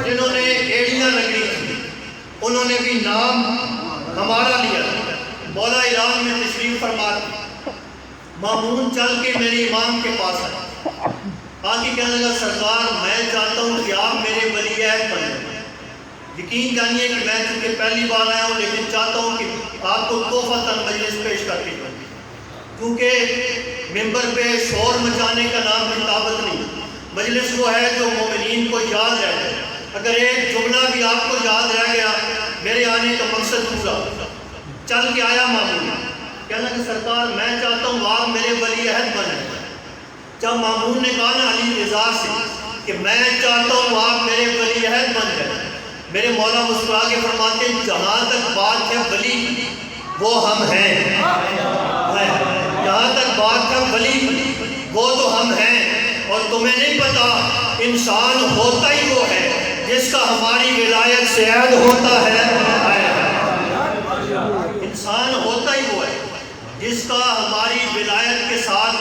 جنہوں نے ایڑیاں رکھ لی تھی انہوں نے بھی نام ہمارا لیا تھا۔ مولا ایران میں تشریف فرماتے مامون چل کے میرے امام کے پاس آئے، آگے کہنے لگا سرکار میں چاہتا ہوں کہ آپ میرے ولی عہد بنیں۔ یقین جانیے کہ میں چونکہ پہلی بار آیا ہوں لیکن چاہتا ہوں کہ آپ کو تحفۃً مجلس پیش کر کے جاؤں، کیونکہ ممبر پہ شور مچانے کا نام کتابت نہیں، مجلس وہ ہے جو مومنین کو یاد رہ جائے۔ اگر ایک جملہ بھی آپ کو یاد رہ گیا میرے آنے کا مقصد پورا۔ چل کے آیا مامون، کہنا کہ سرکار میں چاہتا ہوں آپ میرے ولی عہد بنیں۔ جب مامون نے کہا نا علی رضا سے کہ میں چاہتا ہوں آپ میرے ولی عہد بن جائیں، میرے مولا مسکرا کے فرماتے جہاں تک بات ہے ولی وہ ہم ہیں، جہاں تک بات ہے ولی وہ تو ہم ہیں، اور تمہیں نہیں پتا انسان ہوتا ہی وہ ہے جس کا ہماری ولایت سے عہد ہوتا ہے، انسان ہوتا ہی وہ ہے جس کا ہماری ولایت کے ساتھ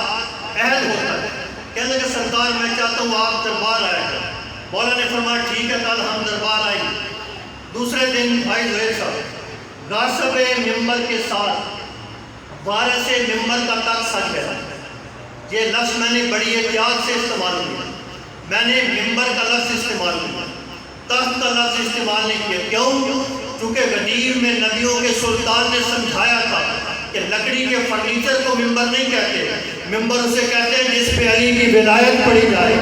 عہد ہوتا ہے۔ کہنے کہ سرکار میں چاہتا ہوں آپ دربار آئے گا۔ مولا نے فرمایا ٹھیک ہے کل ہم دربار آئیں گے۔ دوسرے دن بھائی زہیر صاحب غاصب ممبر کے ساتھ وارث ممبر کا تخت سج گیا۔ یہ لفظ میں نے بڑی احتیاط سے استعمال کیا، میں نے ممبر کا لفظ استعمال کیا، تخت کا لفظ استعمال نہیں کیا۔ کیوں؟ چونکہ غدیر میں نبیوں کے سلطان نے سمجھایا تھا کہ لکڑی کے فرنیچر کو ممبر نہیں کہتے، ممبر اسے کہتے ہیں جس پہ علی کی ولایت پڑھی جائے۔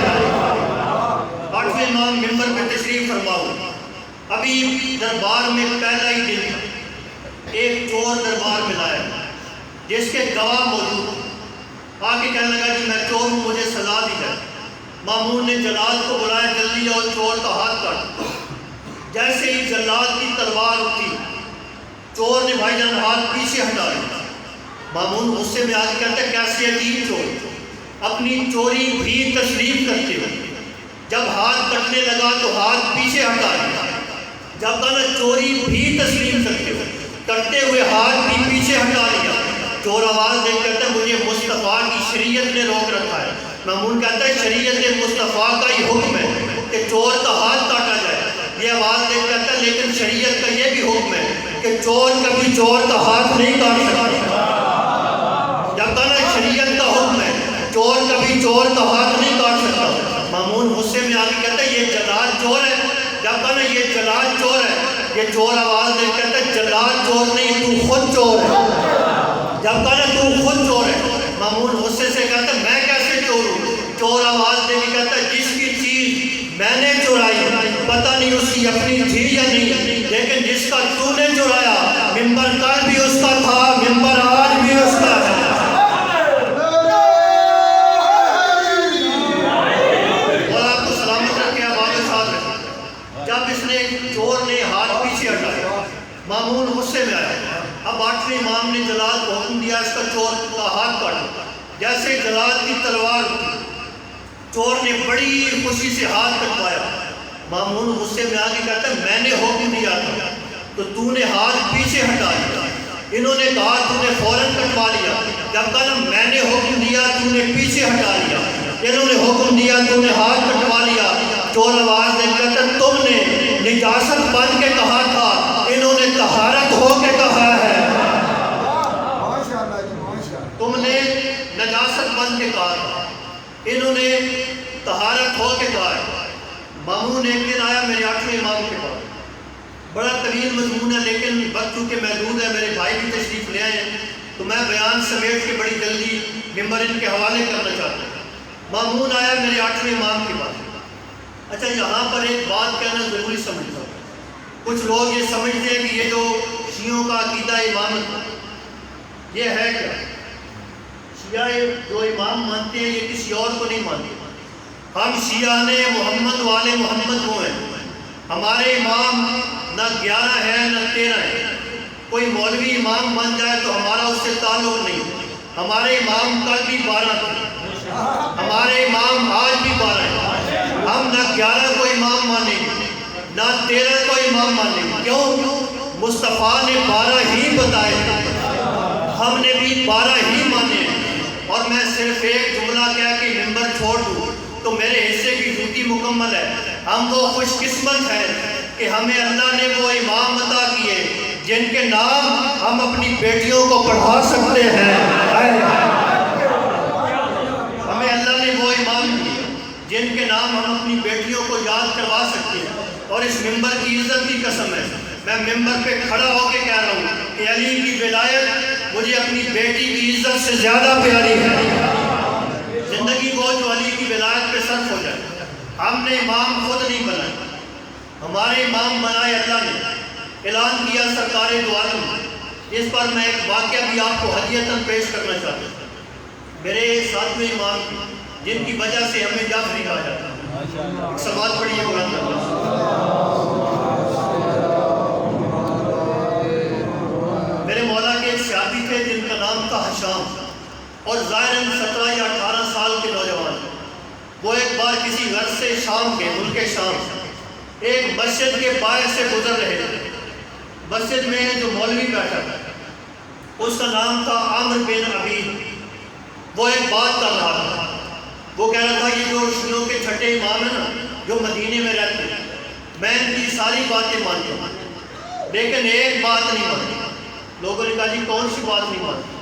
8ویں امام ممبر پہ تشریف فرماؤ۔ ابھی دربار میں پہلا ہی دن ایک چور دربار میں لایا جس کے گواہ موجود، آگے کہنے لگا جی میں چور ہوں مجھے سزا دی جائے۔ مامون نے جلاد کو بلایا جلدی اور چور کا ہاتھ کاٹ۔ جیسے ہی جلاد کی تلوار اٹھی چور نے بھائی جان ہاتھ پیچھے ہٹا لیا. مامون غصے میں آ کے کہتا ہے کیسے عجیب چور، اپنی چوری بھی تسلیم کرتے ہو. جب ہاتھ کٹنے لگا تو ہاتھ پیچھے ہٹا لیا. جب کہا نا چوری بھی تسلیم کرتے ہو، کٹتے ہوئے ہاتھ بھی پیچھے ہٹا لیا. چور آواز دے کہتا ہے مجھے مصطفیٰ کی شریعت نے روک رکھا ہے. مامون کہتا ہے شریعت مصطفیٰ کا ہی حکم ہے کہ چور کا ہاتھ کاٹا جائے. یہ آواز دے کہتا ہے لیکن شریعت کا یہ بھی حکم ہے کہ چور کبھی چور کا ہاتھ نہیں کاٹ سکتا. جب کہا نا شریعت کا حکم ہے چور کبھی چور کا ہاتھ نہیں کاٹ سکتا. مامون غصے میں آ کے کہتا ہے یہ جلال چور ہے. جب کہا نا یہ جلال چور ہے، یہ چور آواز دے کہتا ہے جلال چور نہیں تو خود چور ہے. جب کہا نا تو خود چور ہے. مامون غصے سے کہتا ہے میں کیسے چور ہوں؟ چور آواز دے کے کہتا ہے جس کی چیز میں نے چورائی پتہ نہیں اس کی اپنی تھی یا نہیں، لیکن جس کا تو نے چورایا ممبر کل بھی اس کا تھا، ممبر آج بھی اس کا ہے. اور آپ کو سلامت رکھے اب آگے ساتھ رکھے. جب اس نے چور نے ہاتھ پیچھے ہٹایا مامون غصے میں آیا. اب 8ویں امام نے جلال کو حکم دیا اس کا چور کا ہاتھ کاٹو. جیسے جلال کی تلوار چور نے بڑی خوشی سے ہاتھ کٹوایا. مامون غصے میں آ کے کہتا ہے میں نے حکم دیا تھا تو تو نے ہاتھ پیچھے ہٹا لیا. انہوں نے کہا تو نے فوراً کٹوا لیا. جب کہا میں نے حکم دیا تو نے پیچھے ہٹا لیا. انہوں نے حکم دیا تو نے ہاتھ کٹوا لیا. چور آواز دے کہتا ہے تم نے نجاست بن کے کہا تھا، انہوں نے طہارت ہو کے کہا ہے. تم نے نجاست بن کے کہا تھا، انہوں نے طہارت ہو کے کہا ہے. مامون ایک دن آیا میرے 8ویں امام کے پاس. بڑا طویل مضمون ہے لیکن وقت چونکہ محدود ہے، میرے بھائی بھی تشریف لے آئے ہیں تو میں بیان سمیٹ کے بڑی جلدی ممبر ان کے حوالے کرنا چاہتا ہوں. مامون آیا میرے 8ویں امام کے پاس. اچھا یہاں پر ایک بات کہنا ضروری سمجھتا ہوں. کچھ لوگ یہ سمجھتے ہیں کہ یہ جو شیعوں کا عقیدہ امامت یہ ہے کیا؟ شیعہ جو امام مانتے ہیں یہ کسی اور کو نہیں مانتے. ہم شیعہ نے محمد والے محمد وہ ہیں. ہمارے امام نہ 11 ہے نہ 13 ہے. کوئی مولوی امام بن جائے تو ہمارا اس سے تعلق نہیں. ہمارے امام کل بھی 12 تھے، ہمارے امام آج بھی 12 ہیں. ہم نہ 11 کو امام مانیں گے نہ 13 کو امام مانیں گے. کیوں؟ مصطفیٰ نے 12 ہی بتائے تھے، ہم نے بھی 12 ہی مانے ہیں. اور میں صرف ایک جملہ کہہ کے ممبر چھوڑ دوں تو میرے حصے کی ڈیوٹی مکمل ہے. ہم وہ خوش قسمت ہیں کہ ہمیں اللہ نے وہ امام عطا کیے جن کے نام ہم اپنی بیٹیوں کو پڑھا سکتے ہیں. ہمیں اللہ نے وہ امام کیے جن کے نام ہم اپنی بیٹیوں کو یاد کروا سکتے ہیں. اور اس ممبر کی عزت کی قسم ہے، میں ممبر پہ کھڑا ہو کے کہہ رہا ہوں کہ علی کی ولایت مجھے اپنی بیٹی کی عزت سے زیادہ پیاری ہے. زندگی کو جو علی کی ولایت پہ صرف ہو جائے. ہم نے امام خود نہیں بنائے، ہمارے امام بنائے اللہ نے. اعلان کیا سرکار دو عالم. اس پر میں ایک واقعہ بھی آپ کو ہدیتاً پیش کرنا چاہتا ہوں. میرے 7ویں امام جن کی وجہ سے ہمیں جعفری کہا جاتا ہے. سماعت پڑھیے قرآن کا. میرے مولا کے ایک صحابی تھے جن کا نام تھا حشام، اور ظاہراً 17 یا 18 سال کے نوجوان. وہ ایک بار کسی غرض سے شام کے ملک شام ایک مسجد کے باہر سے گزر رہے تھے. مسجد میں جو مولوی بیٹھا تھا اس کا نام تھا عامر بن عبید. وہ ایک بات کر رہا تھا. وہ کہہ رہا تھا یہ جو شیعوں کے چھٹے امام ہیں نا جو مدینے میں رہتے ہیں، میں ان کی ساری باتیں مانتا ہوں لیکن ایک بات نہیں مانتا. لوگوں نے کہا جی کون سی بات نہیں مانتا؟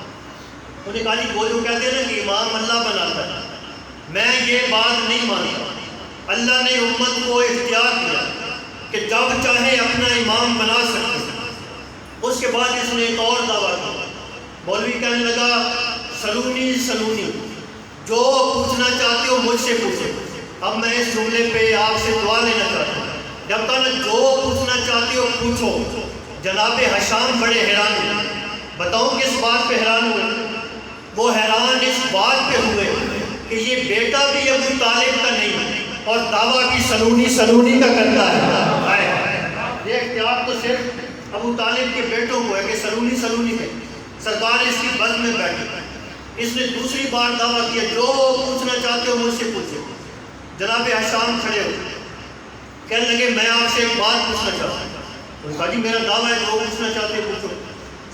انہوں نے کہا جی وہ جو کہتے ہیں نا کہ امام اللہ بناتا ہے، میں یہ بات نہیں مانتا. اللہ نے امت کو اختیار دیا کہ جب چاہے اپنا امام بنا سکتے. اس کے بعد اس نے ایک اور دعویٰ کیا. مولوی کہنے لگا سلونی سلونی، جو پوچھنا چاہتے ہو مجھ سے پوچھے. اب میں اس جملے پہ آپ سے دعا لینا چاہتا ہوں. جب تک جو پوچھنا چاہتے ہو پوچھو. جناب حشام بڑے حیران ہوئے. بتاؤں کس بات پہ حیران ہوئے؟ وہ حیران اس بات پہ ہوئے کہ یہ بیٹا بھی ابو طالب کا نہیں اور دعویٰ بھی سلونی سلونی کا کرتا ہے. یہ اختیار تو صرف ابو طالب کے بیٹوں کو ہے کہ سلونی میں سرکار اس کی بد میں بیٹھے. اس نے دوسری بار دعویٰ کیا جو پوچھنا چاہتے ہو مجھ سے پوچھو. جناب حشام کھڑے ہو کہنے لگے میں آپ سے ایک بات پوچھنا چاہتا ہوں. انہوں نے کہا جی میرا دعویٰ ہے جو پوچھنا چاہتے ہو پوچھو.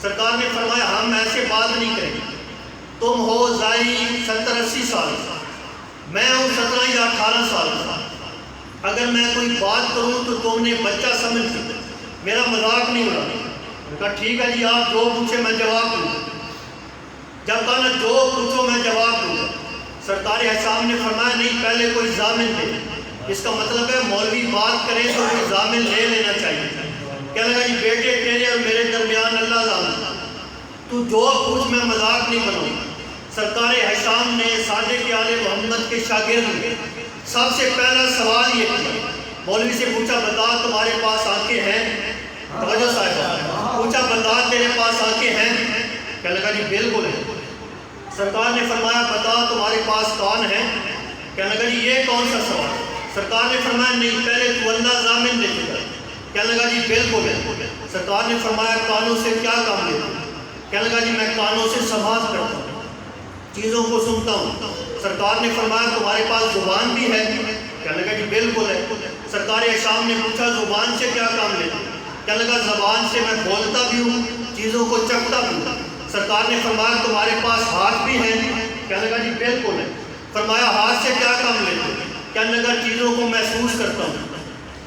سرکار نے فرمایا ہم ایسے بات نہیں کریں گے. تم ہو زائی 70-80 سال میں ہوں 17 یا 18 سال کا. اگر میں کوئی بات کروں تو تم نے بچہ سمجھ لی, میرا مذاق نہیں اڑانا. انہوں نے کہا ٹھیک ہے جی آپ جو پوچھے میں جواب دوں گا. جب کہا نا جو پوچھو میں جواب دوں گا. سرکار حشام نے فرمایا نہیں پہلے کوئی ضامن دے. اس کا مطلب ہے مولوی بات کریں تو کوئی ضامن لے لینا چاہیے. کہنے لگا جی بیٹے تیرے اور میرے درمیان اللہ ضامن, تو جو پوچھ میں مذاق نہیں بناؤں. سرکار حشام نے صادق آل محمد کے شاگرد نے سب سے پہلا سوال یہ کیا. مولوی سے پوچھا بتا تمہارے پاس آنکھیں ہیں؟ توجہ صاحب پوچھا بتا تیرے پاس آنکھیں ہیں؟ کہنے لگا جی بالکل ہے. سرکار نے فرمایا بتا تمہارے پاس کان ہیں؟ کہنے لگا جی یہ کون سا سوال. سرکار نے فرمایا نہیں پہلے تو اللہ ضامن دے چکا. کہنے لگا جی بالکل ہے. سرکار نے فرمایا کانوں سے کیا کام لیتے؟ کہنے لگا جی میں کانوں سے سماعت کرتا ہوں, چیزوں کو سنتا ہوں. سرکار نے فرمایا تمہارے پاس زبان بھی ہے؟ کہنے لگا جی بالکل ہے. سرکار حشام نے پوچھا زبان سے کیا کام لیتے؟ کہنے لگا زبان سے میں بولتا بھی ہوں چیزوں کو چکھتا بھی ہوں. سرکار نے فرمایا تمہارے پاس ہاتھ بھی ہیں؟ کہنے لگا جی بالکل ہے. فرمایا ہاتھ سے کیا کام لیتے؟ کہنے لگا چیزوں کو محسوس کرتا ہوں,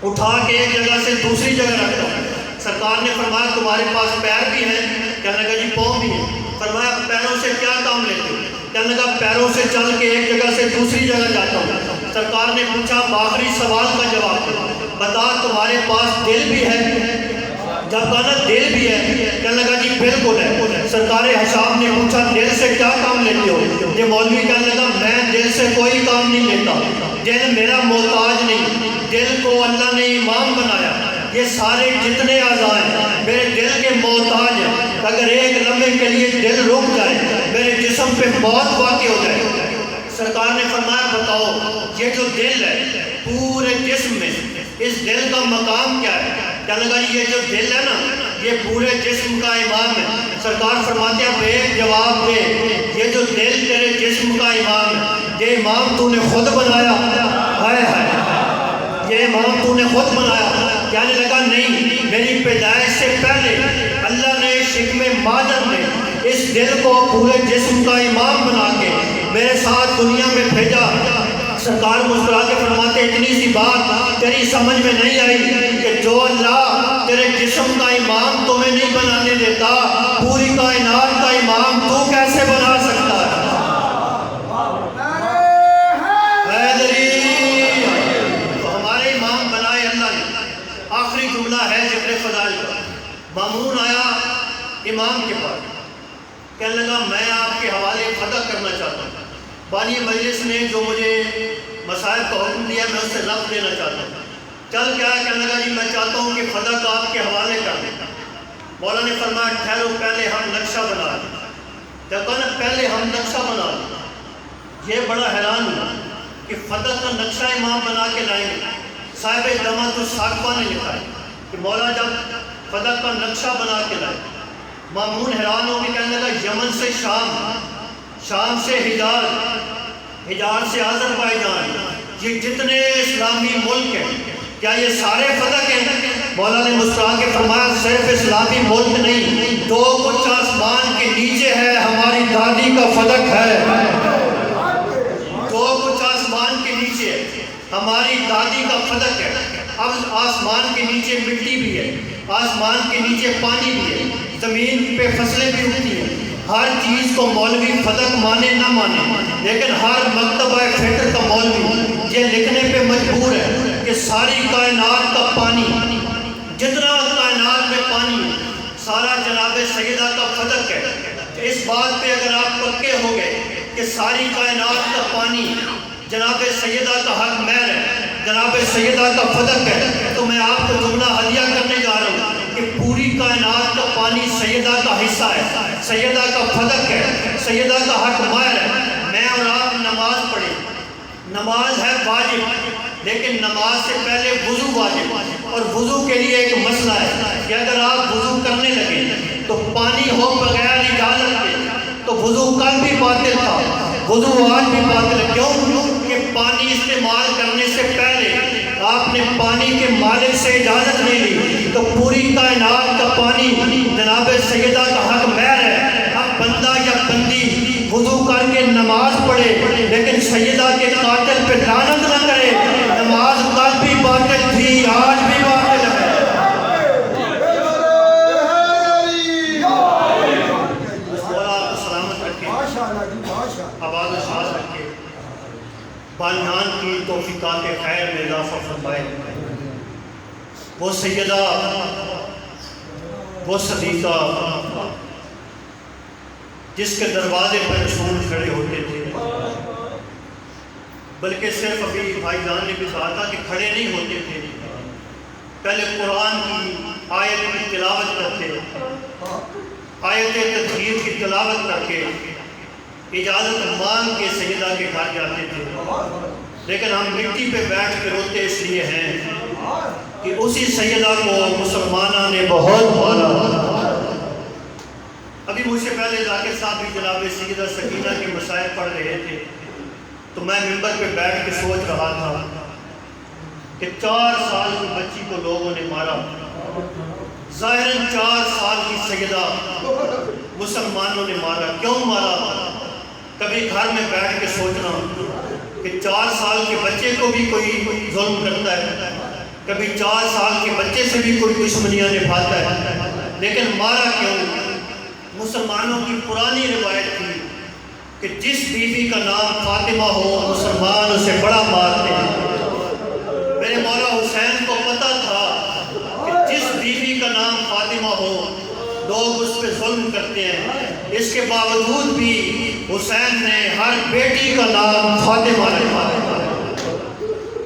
اٹھا کے ایک جگہ سے دوسری جگہ رکھتا ہوں. سرکار نے فرمایا تمہارے پاس پیر بھی ہیں؟ کہنے لگا جی پاؤں بھی ہیں. فرمایا پیروں سے کیا کام لیتے؟ کہنے لگا پیروں سے چل کے ایک جگہ سے دوسری جگہ جاتا ہوں. سرکار نے پوچھا آخری سوال کا جواب دو, بتا تمہارے پاس دل بھی ہے؟ جب کہا دل بھی ہے کہنے لگا جی بالکل ہے. سرکار حشام نے پوچھا دل سے کیا کام لیتے ہو؟ یہ مولوی کہنے لگا میں دل سے کوئی کام نہیں لیتا, دل میرا محتاج نہیں, دل کو اللہ نے امام بنایا. یہ سارے جتنے اعضاء ہیں میرے دل کے محتاج ہیں. اگر ایک لمحے کے لیے دل رک جائے میرے جسم پہ موت واقع ہو جائے. سرکار نے فرمایا بتاؤ یہ جو دل ہے پورے جسم میں اس دل کا مقام کیا ہے؟ کہنے لگا یہ جو دل ہے نا یہ پورے جسم کا امام ہے. سرکار فرماتے ہیں ایک جواب دے, یہ جو دل تیرے جسم کا امام ہے یہ امام تو نے خود بنایا؟ ہائے ہائے یہ امام تو نے خود بنایا. کہنے لگا نہیں, میری پیدائش سے پہلے اللہ نے شکم مادر میں اس دل کو پورے جسم کا امام بنا کے میرے ساتھ دنیا میں بھیجا. سرکار مسکرا کے فرماتے اتنی سی بات تیری سمجھ میں نہیں آئی کہ جو اللہ تیرے جسم کا امام تمہیں نہیں بنانے دیتا پوری کائنات کا امام تو کیسے بنا سکتا ہے؟ تو ہمارے امام بنائے اللہ نے. آخری جملہ ہے ذکر فضائل کا. مامون آیا امام کے پاس, کہنے لگا میں آپ کے حوالے فتح کرنا چاہتا ہوں. بانی مجلس نے جو مجھے مسائل کا حکم دیا میں اس سے لفظ لینا چاہتا ہوں. چل کیا ہے؟ کہنے لگا جی میں چاہتا ہوں کہ فتح کا آپ کے حوالے کر دیں. مولا نے فرمایا ٹھہرو پہلے ہم نقشہ بنا لیں. جب کہا نا پہلے ہم نقشہ بنا لیں, یہ بڑا حیران ہوا کہ فتح کا نقشہ امام بنا کے لائیں گے. صاحب جماعت الساقفہ نے لکھا ہے کہ مولا جب فتح کا نقشہ بنا کے لائے مامون حیران ہو کے کہنے لگا یمن سے شام, شام سے حجاز, حجاز سے آذربائیجان, یہ جتنے اسلامی ملک ہیں کیا یہ سارے فتح کے ہیں؟ مولا نے مسکرا کے فرمایا صرف اسلامی ملک نہیں, دو کچھ آسمان کے نیچے ہے ہماری دادی کا فتح ہے. دو کچھ آسمان کے نیچے ہے ہماری دادی کا فتح ہے. اب آسمان کے نیچے مٹی بھی ہے, آسمان کے نیچے پانی بھی ہے, زمین پہ فصلیں بھی اگتی ہیں. ہر چیز کو مولوی فتح مانے نہ مانے, لیکن ہر مکتبہ فکر کا مولوی یہ لکھنے پہ مجبور ہے کہ ساری کائنات کا پانی, جتنا کائنات میں پانی ہے سارا جناب سیدہ کا فتح ہے. اس بات پہ اگر آپ پکے ہو گئے کہ ساری کائنات کا پانی جناب سیدہ کا حق مہر ہے, جناب سیدہ کا فتح ہے, تو میں آپ کو جملہ ہدیہ کرنے جا رہا ہوں کہ پوری کائنات کا پانی سیدہ کا حصہ ہے, سیدہ کا فتح ہے, سیدہ کا حق مہر ہے. میں اور آپ نماز پڑھیں, نماز ہے واجب لیکن نماز سے پہلے وضو واجب. اور وضو کے لیے ایک مسئلہ ہے کہ اگر آپ وضو کرنے لگے تو پانی ہو بغیر اجازت کے تو وضو کل بھی باطل تھا، وضو آج بھی باطل ہے۔ کیوں؟ کہ پانی استعمال کرنے سے پہلے آپ نے پانی کے مالک سے اجازت نہیں لی، تو پوری کائنات کا پانی جناب سیدہ کا حق مہر ہے۔ اب بندہ یا بندی وضو کر کے نماز پڑھے لیکن سیدہ کے قاتل پہ لعنت نہ کرے۔ نماز کل بھی باطل تھی، آج بھی باطل ہے۔ آباد و شاد رکھے، بانیان کی توفیقات خیر میں اضافہ فرمائے۔ وہ سیدہ، وہ صدیقہ جس کے دروازے پر رسول کھڑے ہوتے تھے، بلکہ صرف ابھی بھائی جان نے بھی کہا تھا کہ کھڑے نہیں ہوتے تھے، پہلے قرآن کی آیت کی تلاوت کرتے، آیت تطہیر کی تلاوت کر کے اجازت مانگ کے سیدہ کے گھر جاتے تھے۔ لیکن ہم مٹی پہ بیٹھ کے روتے اس لیے ہیں کہ اسی سیدہ کو مسلمانوں نے بہت مانا۔ ابھی مجھ سے پہلے ذاکر صاحب بھی جناب سیدہ سکینہ کے مسائل پڑھ رہے تھے، تو میں ممبر پہ بیٹھ کے سوچ رہا تھا کہ 4 سال کی بچی کو لوگوں نے مارا، ظاہراً 4 سال کی سیدہ مسلمانوں نے مارا۔ کیوں مارا؟ کبھی گھر میں بیٹھ کے سوچنا کہ 4 سال کے بچے کو بھی کوئی ظلم کرتا ہے، کبھی 4 سال کے بچے سے بھی کوئی دشمنیاں نبھاتا ہے، لیکن مارا کیوں؟ مسلمانوں کی پرانی روایت تھی کہ جس بیوی کا نام فاطمہ ہو مسلمان اسے بڑا مارتے ہیں۔ میرے مولا حسین کو پتہ تھا کہ جس بیوی کا نام فاطمہ ہو لوگ اس پہ ظلم کرتے ہیں، اس کے باوجود بھی حسین نے ہر بیٹی کا نام فاطمہ رکھا۔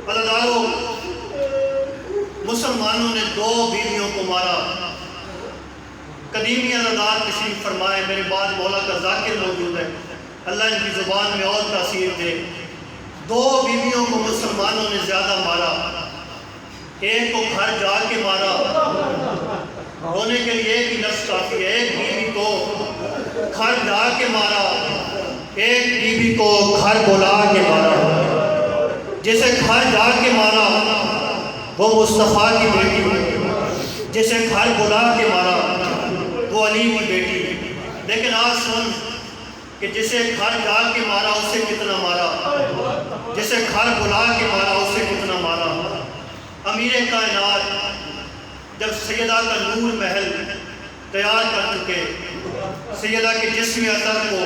اللہ تعالیٰ مسلمانوں نے 2 بیویوں کو مارا۔ قدیمی عزادار تشریف فرمائے، میرے بعد مولا کا ذاکر موجود ہے، اللہ ان کی زبان میں اور تاثیر دے۔ 2 بیویوں کو مسلمانوں نے زیادہ مارا، ایک کو گھر جا کے مارا، رونے کے لیے ایک ہی لفظ کافی ہے، ایک بیوی کو گھر جا کے مارا، ایک بیوی کو گھر بلا کے مارا۔ جسے گھر جا کے مارا وہ مصطفیٰ کی بیٹی، جسے گھر بلا کے مارا وہ علی کی بیٹی۔ لیکن آج سن کہ جسے گھر جا کے مارا اسے کتنا مارا، جسے گھر بلا کے مارا اسے کتنا مارا۔ امیر کائنات جب سیدہ کا نور محل تیار کر چکے، سیدہ کے جسم اثر کو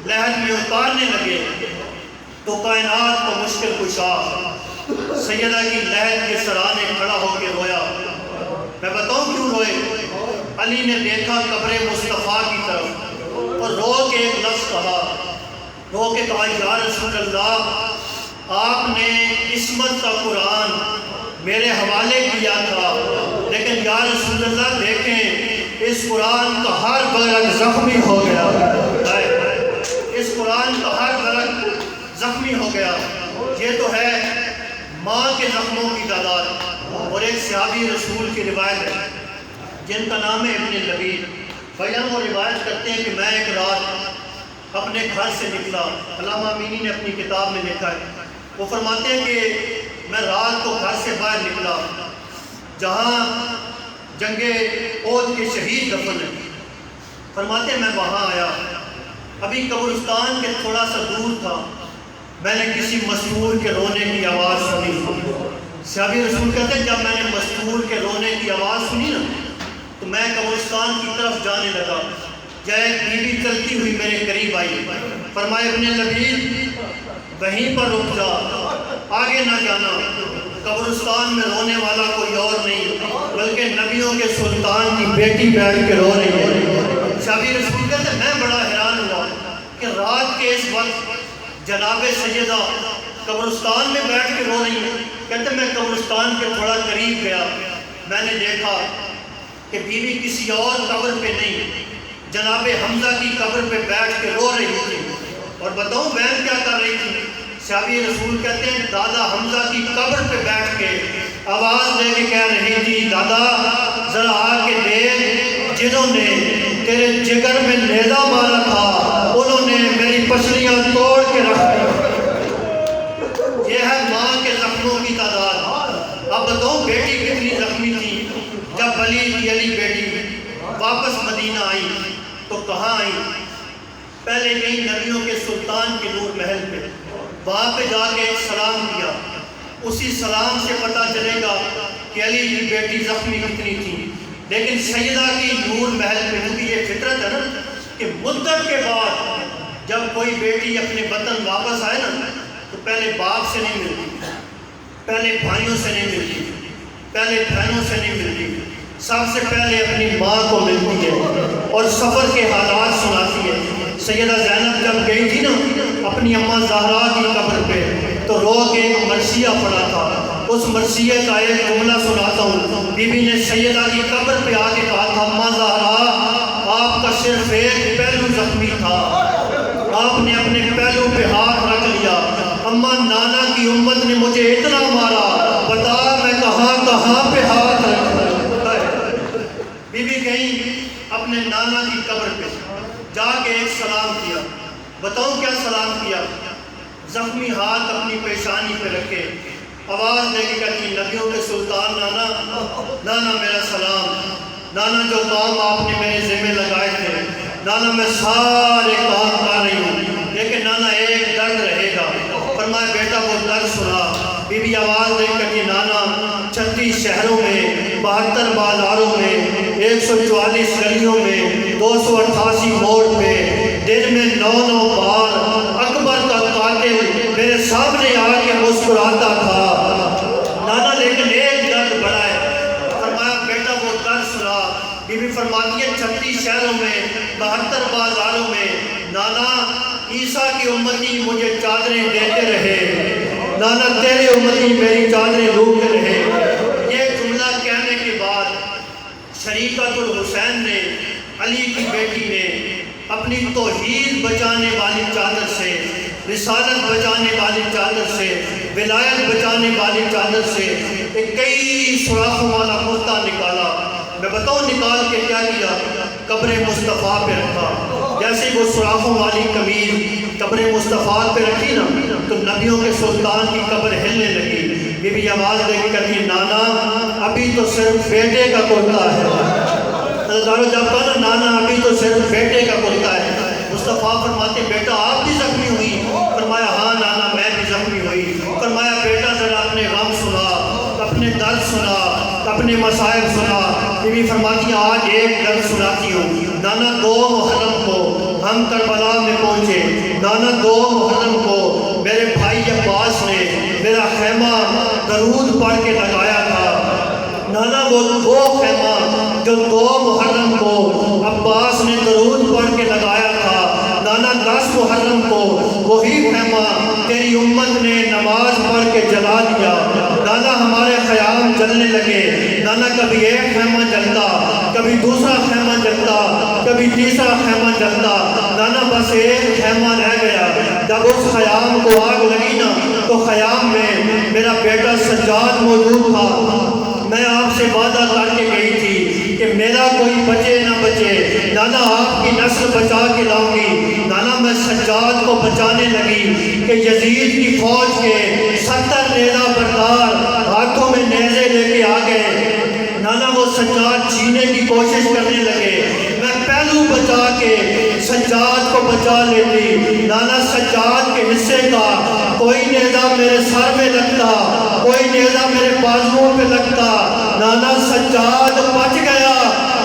لحد میں اتارنے لگے، تو کائنات کو مشکل کشا سیدہ کی لحد کے سرانے کھڑا ہو کے رویا۔ میں بتاؤں کیوں روئے؟ علی نے دیکھا قبر مصطفیٰ کی طرف اور رو کے ایک لفظ کہا، رو کے کہا یا رسول اللہ، آپ نے عصمت کا قرآن میرے حوالے کیا تھا، لیکن یا رسول اللہ دیکھیں اس قرآن کا ہر برگ زخمی ہو گیا، اس قرآن کا ہر برگ زخمی ہو گیا۔ یہ تو ہے ماں کے زخموں کی تعداد۔ اور ایک صحابی رسول کی روایت ہے جن کا نام ہے ابن لبید، بھائیان وہ روایت کرتے ہیں کہ میں ایک رات اپنے گھر سے نکلا، علامہ امینی نے اپنی کتاب میں لکھا ہے، وہ فرماتے ہیں کہ میں رات کو گھر سے باہر نکلا جہاں جنگ احد کے شہید دفن ہیں، فرماتے ہیں میں وہاں آیا، ابھی قبرستان کے تھوڑا سا دور تھا، میں نے کسی مستور کے رونے کی آواز سنی۔ صحابی رسول کہتے ہیں جب میں نے مستور کے رونے کی آواز سنی نا تو میں قبرستان کی طرف جانے لگا، جب ایک بیوی چلتی ہوئی میرے قریب آئی، فرمایا ابن لبید وہیں پر رک جا، آگے نہ جانا، قبرستان میں رونے والا کوئی اور نہیں بلکہ نبیوں کے سلطان کی بیٹی بیٹھ کے رو رہی ہے۔ صحابی رسول کہتے ہیں میں بڑا حیران ہوا کہ رات کے اس وقت جناب سیدہ قبرستان میں بیٹھ کے رو رہی ہیں۔ کہتے ہیں میں قبرستان کے تھوڑا قریب گیا، میں نے دیکھا کہ بیوی کسی اور قبر پہ نہیں جناب حمزہ کی قبر پہ بیٹھ کے رو رہی تھی، اور بتاؤں بہن کیا کر رہی تھی؟ صحابی رسول کہتے ہیں دادا حمزہ کی قبر پہ بیٹھ کے آواز دے کے کہہ رہی تھی دادا ذرا آ کے دیکھ جنہوں نے تیرے جگر میں نیزہ مارا تھا انہوں نے میری پسلیاں توڑ کے رکھ دی۔ یہ ہے ماں کے زخموں کی تعداد۔ اب بتاؤ بیٹی کتنی زخمی تھی جب علی بیٹی واپس مدینہ آئی تو کہاں آئی؟ پہلے گئی نبیوں کے سلطان کے نور محل پہ، وہاں پہ جا کے ایک سلام کیا۔ اسی سلام سے پتہ چلے گا کہ علی کی بیٹی زخمی کتنی تھی۔ لیکن سیدہ کی نور محل پہ، کیونکہ یہ فطرت ہے نا کہ مدت کے بعد جب کوئی بیٹی اپنے وطن واپس آئے نا تو پہلے باپ سے نہیں ملتی، پہلے بھائیوں سے نہیں ملتی، پہلے بہنوں سے نہیں ملتی، سب سے پہلے اپنی ماں کو ملتی ہے اور سفر کے حالات سناتی ہے۔ سیدہ زینب جب گئی تھی نا اپنی اماں زہرا کی قبر پہ تو رو کے ایک مرثیہ پڑھا تھا۔ اس مرثیہ کا ایک جملہ سناتا ہوں۔ بی بی نے سیدہ کی قبر پہ آ کے کہا تھا اماں زہرا آپ کا صرف ایک پہلو زخمی تھا، آپ نے اپنے پہلو پہ ہاتھ رکھ لیا۔ اماں نانا کی امت نے مجھے اتنا مارا، بتا میں کہاں پہ ہاتھ رکھوں۔ بی بی گئی اپنے نانا کی قبر پہ جا کے ایک سلام کیا۔ بتاؤ کیا سلام کیا؟ زخمی ہاتھ اپنی پیشانی پہ رکھے، آواز دے کے کہتی نبیوں کے سلطان نانا میرا سلام، نانا جو کام آپ نے میرے ذمہ لگائے تھے نانا میں سارے کام کر رہی ہوں، لیکن نانا ایک درد رہے گا۔ فرمایا بیٹا وہ درد سنا۔ بی بی آواز دے کر نانا 36 شہروں میں 72 بازاروں میں 144 گلیوں میں 288 موڑ پہ دن میں 9 بار اکبر کا قاتل میرے سامنے آ کے مسکراتا تھا نانا، لیکن ایک درد بڑا ہے۔ فرمایا بیٹا وہ درد سنا۔ بی بی فرماتی ہے 36 شہروں میں 72 بازاروں میں نانا عیسیٰ کی امتی مجھے چادریں دیتے رہے، نانا تیرے امتی میری چادریں لوٹتے رہے۔ یہ جملہ کہنے کے بعد شریکۃ الحسین نے، علی کی بیٹی نے اپنی توحید بچانے والی چادر سے، رسالت بچانے والی چادر سے، ولایت بچانے والی چادر سے ایک کئی سوراخوں والا کرتا نکالا۔ میں بتاؤں نکال کے کیا کیا؟ قبر مصطفیٰ پہ رکھا۔ جیسے وہ سوراخوں والی قمیض قبر مصطفیٰ پہ رکھی نا تو نبیوں کے سلطان کی قبر ہلنے لگی۔ بی بی آواز دے کے کہتی نانا ابھی تو صرف بیٹے کا کرتا ہے۔ جب کہا نا نانا ابھی تو صرف بیٹے کا کرتا ہے، مصطفیٰ فرماتے بیٹا آپ بھی زخمی ہوئی؟ فرمایا ہاں نانا میں بھی زخمی ہوئی۔ فرمایا بیٹا ذرا اپنے غم سنا، اپنے درد سنا، اپنے مصائب سنا۔ بی بی فرماتی آج ایک درد سناتی ہوں۔ نانا 2 محرم کو ہم کربلا میں پہنچے، نانا 2 محرم کو میرے بھائی عباس نے میرا خیمہ درود پڑھ کے لگایا تھا۔ نانا وہ خیمہ جو 2 محرم کو عباس نے درود پڑھ کے لگایا تھا، نانا 10 محرم کو وہی خیمہ تیری امت نے نماز پڑھ کے جلا دیا۔ نانا ہمارے خیام جلنے لگے، نانا کبھی ایک خیمہ جلتا، کبھی دوسرا خیمہ جلتا، کبھی تیسرا خیمہ جلتا، نانا بس ایک خیمہ رہ گیا۔ جب اس خیام کو آگ لگی نا تو خیام میں میرا بیٹا سجاد موجود تھا۔ میں آپ سے وعدہ کر کے گئی تھی کہ میرا کوئی بچے نہ بچے، نانا آپ کی نسل بچا کے لاؤں گی۔ نانا میں سجاد کو بچانے لگی کہ یزید کی فوج کے 70 نیزہ بردار ہاتھوں میں نیزے لے کے آ گئے۔ نانا وہ سجاد چھینے کی کوشش کرنے لگے، میں پہلو بچا کے سجاد کو بچا لیتی۔ نانا سجاد کے حصے کا کوئی نیزہ میرے سر میں لگتا، کوئی نیزہ میرے بازوؤں پہ لگتا، نانا سجاد بچ گیا،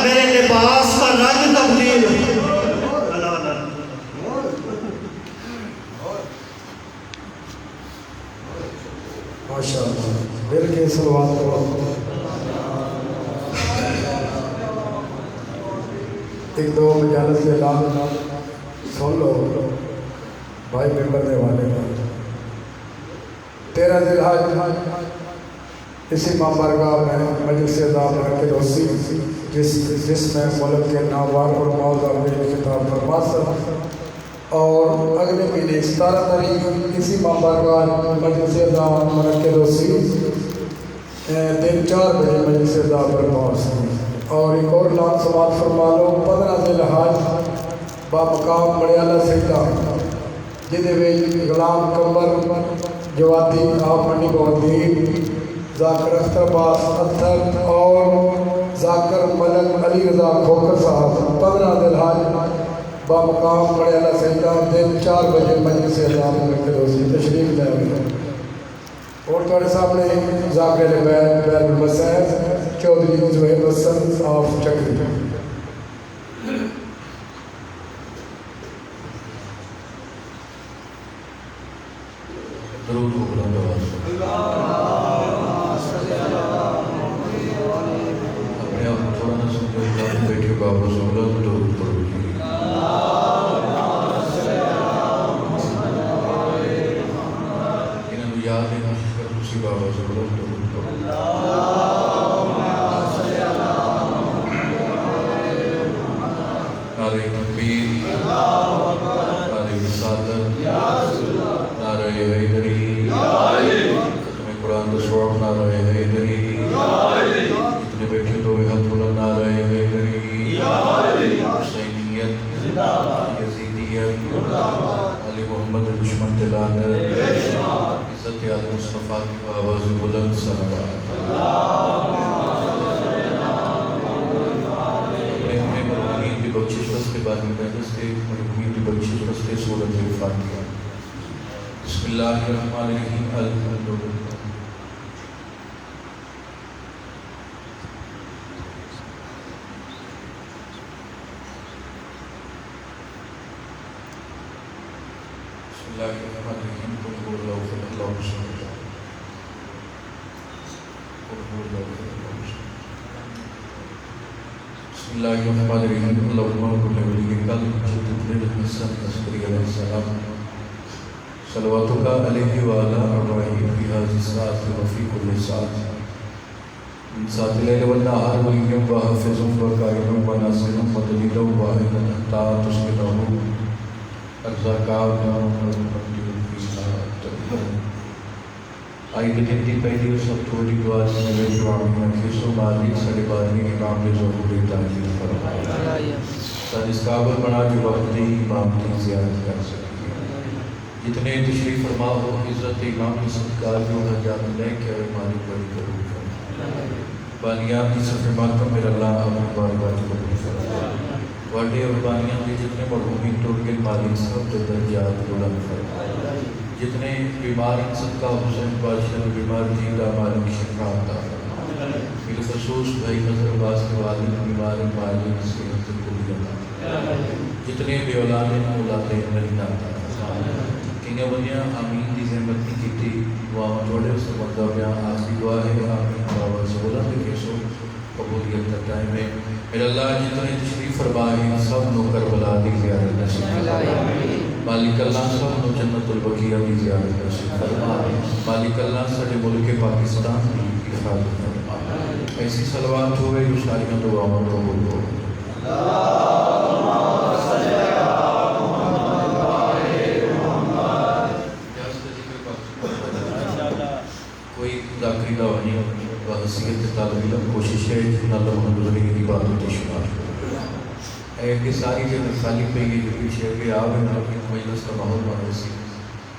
میرے لباس کا رنگ تبدیل۔ ماشاءاللہ دل کے صلوات کرو۔ ایک دو مجالس کے اعلان سن لو بھائی ممبر نے والے کا 13 ذی الحج اسی ماہ بارگاہ میں مجلس عظام منعقد ہوتی جس میں ملک کے نامور اور معزز کتاب پر اور اگلے مہینے 17 تاریخ اسی مابرکات مجلس ادا منعقد ہوسی دن 4 بجے مجلس ادا برپا ہوسی اور ایک اور نام سماعت فرما لو 15 ذی الحج بامقام مڑیالہ سیدہ جہدے وچ غلام قمر جواتی آپ منڈی بہدین ذاکر اختر عباس اتھر اور ذاکر ملک علی رضا کھوکر صاحب 15 ذی الحج بامقام مڑیالہ سیدہ دن 4 بجے مجلس ادا منعقد ہوسی تشریف لے آئے اور تمہارے سامنے ذاکر بیت المسیح چودھری زہیر حسن آف چکری درود و بلند آواز اپنے آپ کو تھوڑا نہ سمجھو بیٹھے بابا سے بلند درود پڑھو جی انہوں یاد ہے کر اسی بابا سے بلند درود پڑھو نعرہ تکبیر نعرہ رسالت نعرہ حیدری ختم قرآن کا سواب نعرہ حیدری اتنے بیٹھے تو ہاتھ بلند نعرہ حیدری حسینیت یزیدیت علی محمد دشمن دلانت عزت یاد مصطفیٰ کی آواز بلند صلوات اپنے مرحومین کی بخشش واسطے بعد میں دستے مرحومین کی بخشش واسطے سورۃ الفاتحہ بسم اللہ الرحمن الرحیم الحمدللہ بسم اللہ الرحمن الرحیم قل هو اللہ احد اللہ الصمد قل هو اللہ احد اللہ الصمد بسم اللہ الرحمن الرحیم اللہم کل ولی کل جدد الحسن عسکری علیہ السلام صلواتک علیہ وعلا ارواحی فی هذه الساعة وفی کل ساعة من ساعة اللیل والنہار ولیم وحافظ وقائم وناصر ودلیل واحد حتی تسکنہ ارزاقات آئی بجنتی پہلی اور سب تھوڑی دعا سے میں دعاؤں نفیس و مالک سڑے بارنی امام کے ضروری تعلیم فرمائے ساتھ اس قابل بنا جو وقت دی امام کی زیارت کر سکے جتنے تشریف فرما ہو عزت امام کی صدقہ جو حجات لے کے مالک بڑی قبول فرمائے بانیان کی صفحہ ماتم میرا اللہ آمین بار بار قبول فرمائے واڈے اور بانیان کے جتنے مرحومین ٹوٹ کے مالک سب جو درجات بلند فرمائے جتنے بیمار صدقہ حسین بادشاہ بیمار جیدہ مالک شفا عطا فرمائے بالخصوص بھائی نظر عباس کے والد بیمار مالک صحت قبول عطا جتنے بھی اولاد ہیں اولاد نرینہ عطا کنگا بنیا آمین دی زحمت نہیں کی تھی دعا جوڑے اس کو مردہ بیان آخری دعا ہے آمین بابا سے بولا دے کیسو قبولیت کا ٹائم ہے میرا اللہ جتنے تشریف فرمائے سب نو کربلا دی زیارت نصیب مالک اللہ سب نو جنت البقیہ دی زیارت نصیب فرمائے مالک اللہ سارے ملک پاکستان کی حفاظت فرمائے ایسی صلوات ہوئے جو ساریاں دعاؤں قبول ہو ذاکری دعوانی و حسیت طالب علم کوشش ہے جتنا اللہ محمد علیہ کی باتوں کی شمار ہے کہ ساری جگہ خالی پہ یہ جو پیچھے ہے کہ آپ ہیں کہ مجلس کا ماحول بنا سی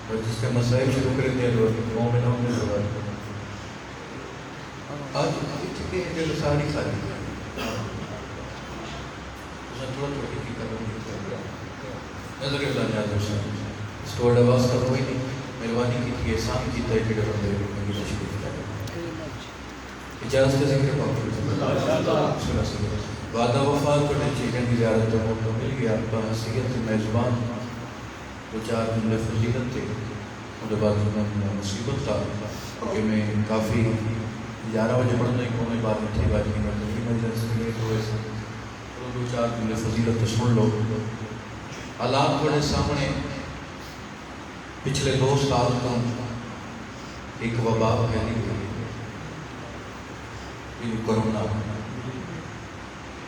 اور جس کے مسائل شروع کریں دیں لوگ مومنوں نے ضرورت آج چکے ہیں جگہ ساری خالی اس نے تھوڑا تھوڑی کی کروں نظر اللہ نے آدھر سے اس کو آواز کر ہوئی نہیں مہربانی کی تھی احسان کی تھی کہ رہے میری تشکیل اجازت کا ذکر پاک وعدہ وفات کرنے چیزیں کی زیارت تو موقع مل گیا آپ کا حسیت میزبان دو چار جملے فضیلت تھے ان کے بعد مصیبت تھا کہ میں کافی 11 بجے پڑھنے کو میں بات تھی بات کی میں دو چار جملے فضیلت تو سن لو حالات بڑے سامنے پچھلے 2 سال کا ایک وبا پھیلی ہوئی کرونا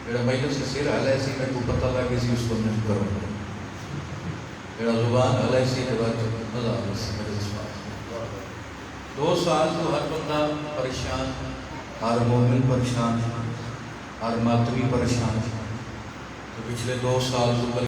میرا مجلس سے سیر حال ایسی میں کو پتہ لگا کہ اس کو نہیں کرونا میرا زبان علیہ سی توجہ نظر سے میرے سوال 2 سال تو ہر بندہ پریشان، ہر مومن پریشان، ہر ماتمی پریشان، تو پچھلے 2 سال تو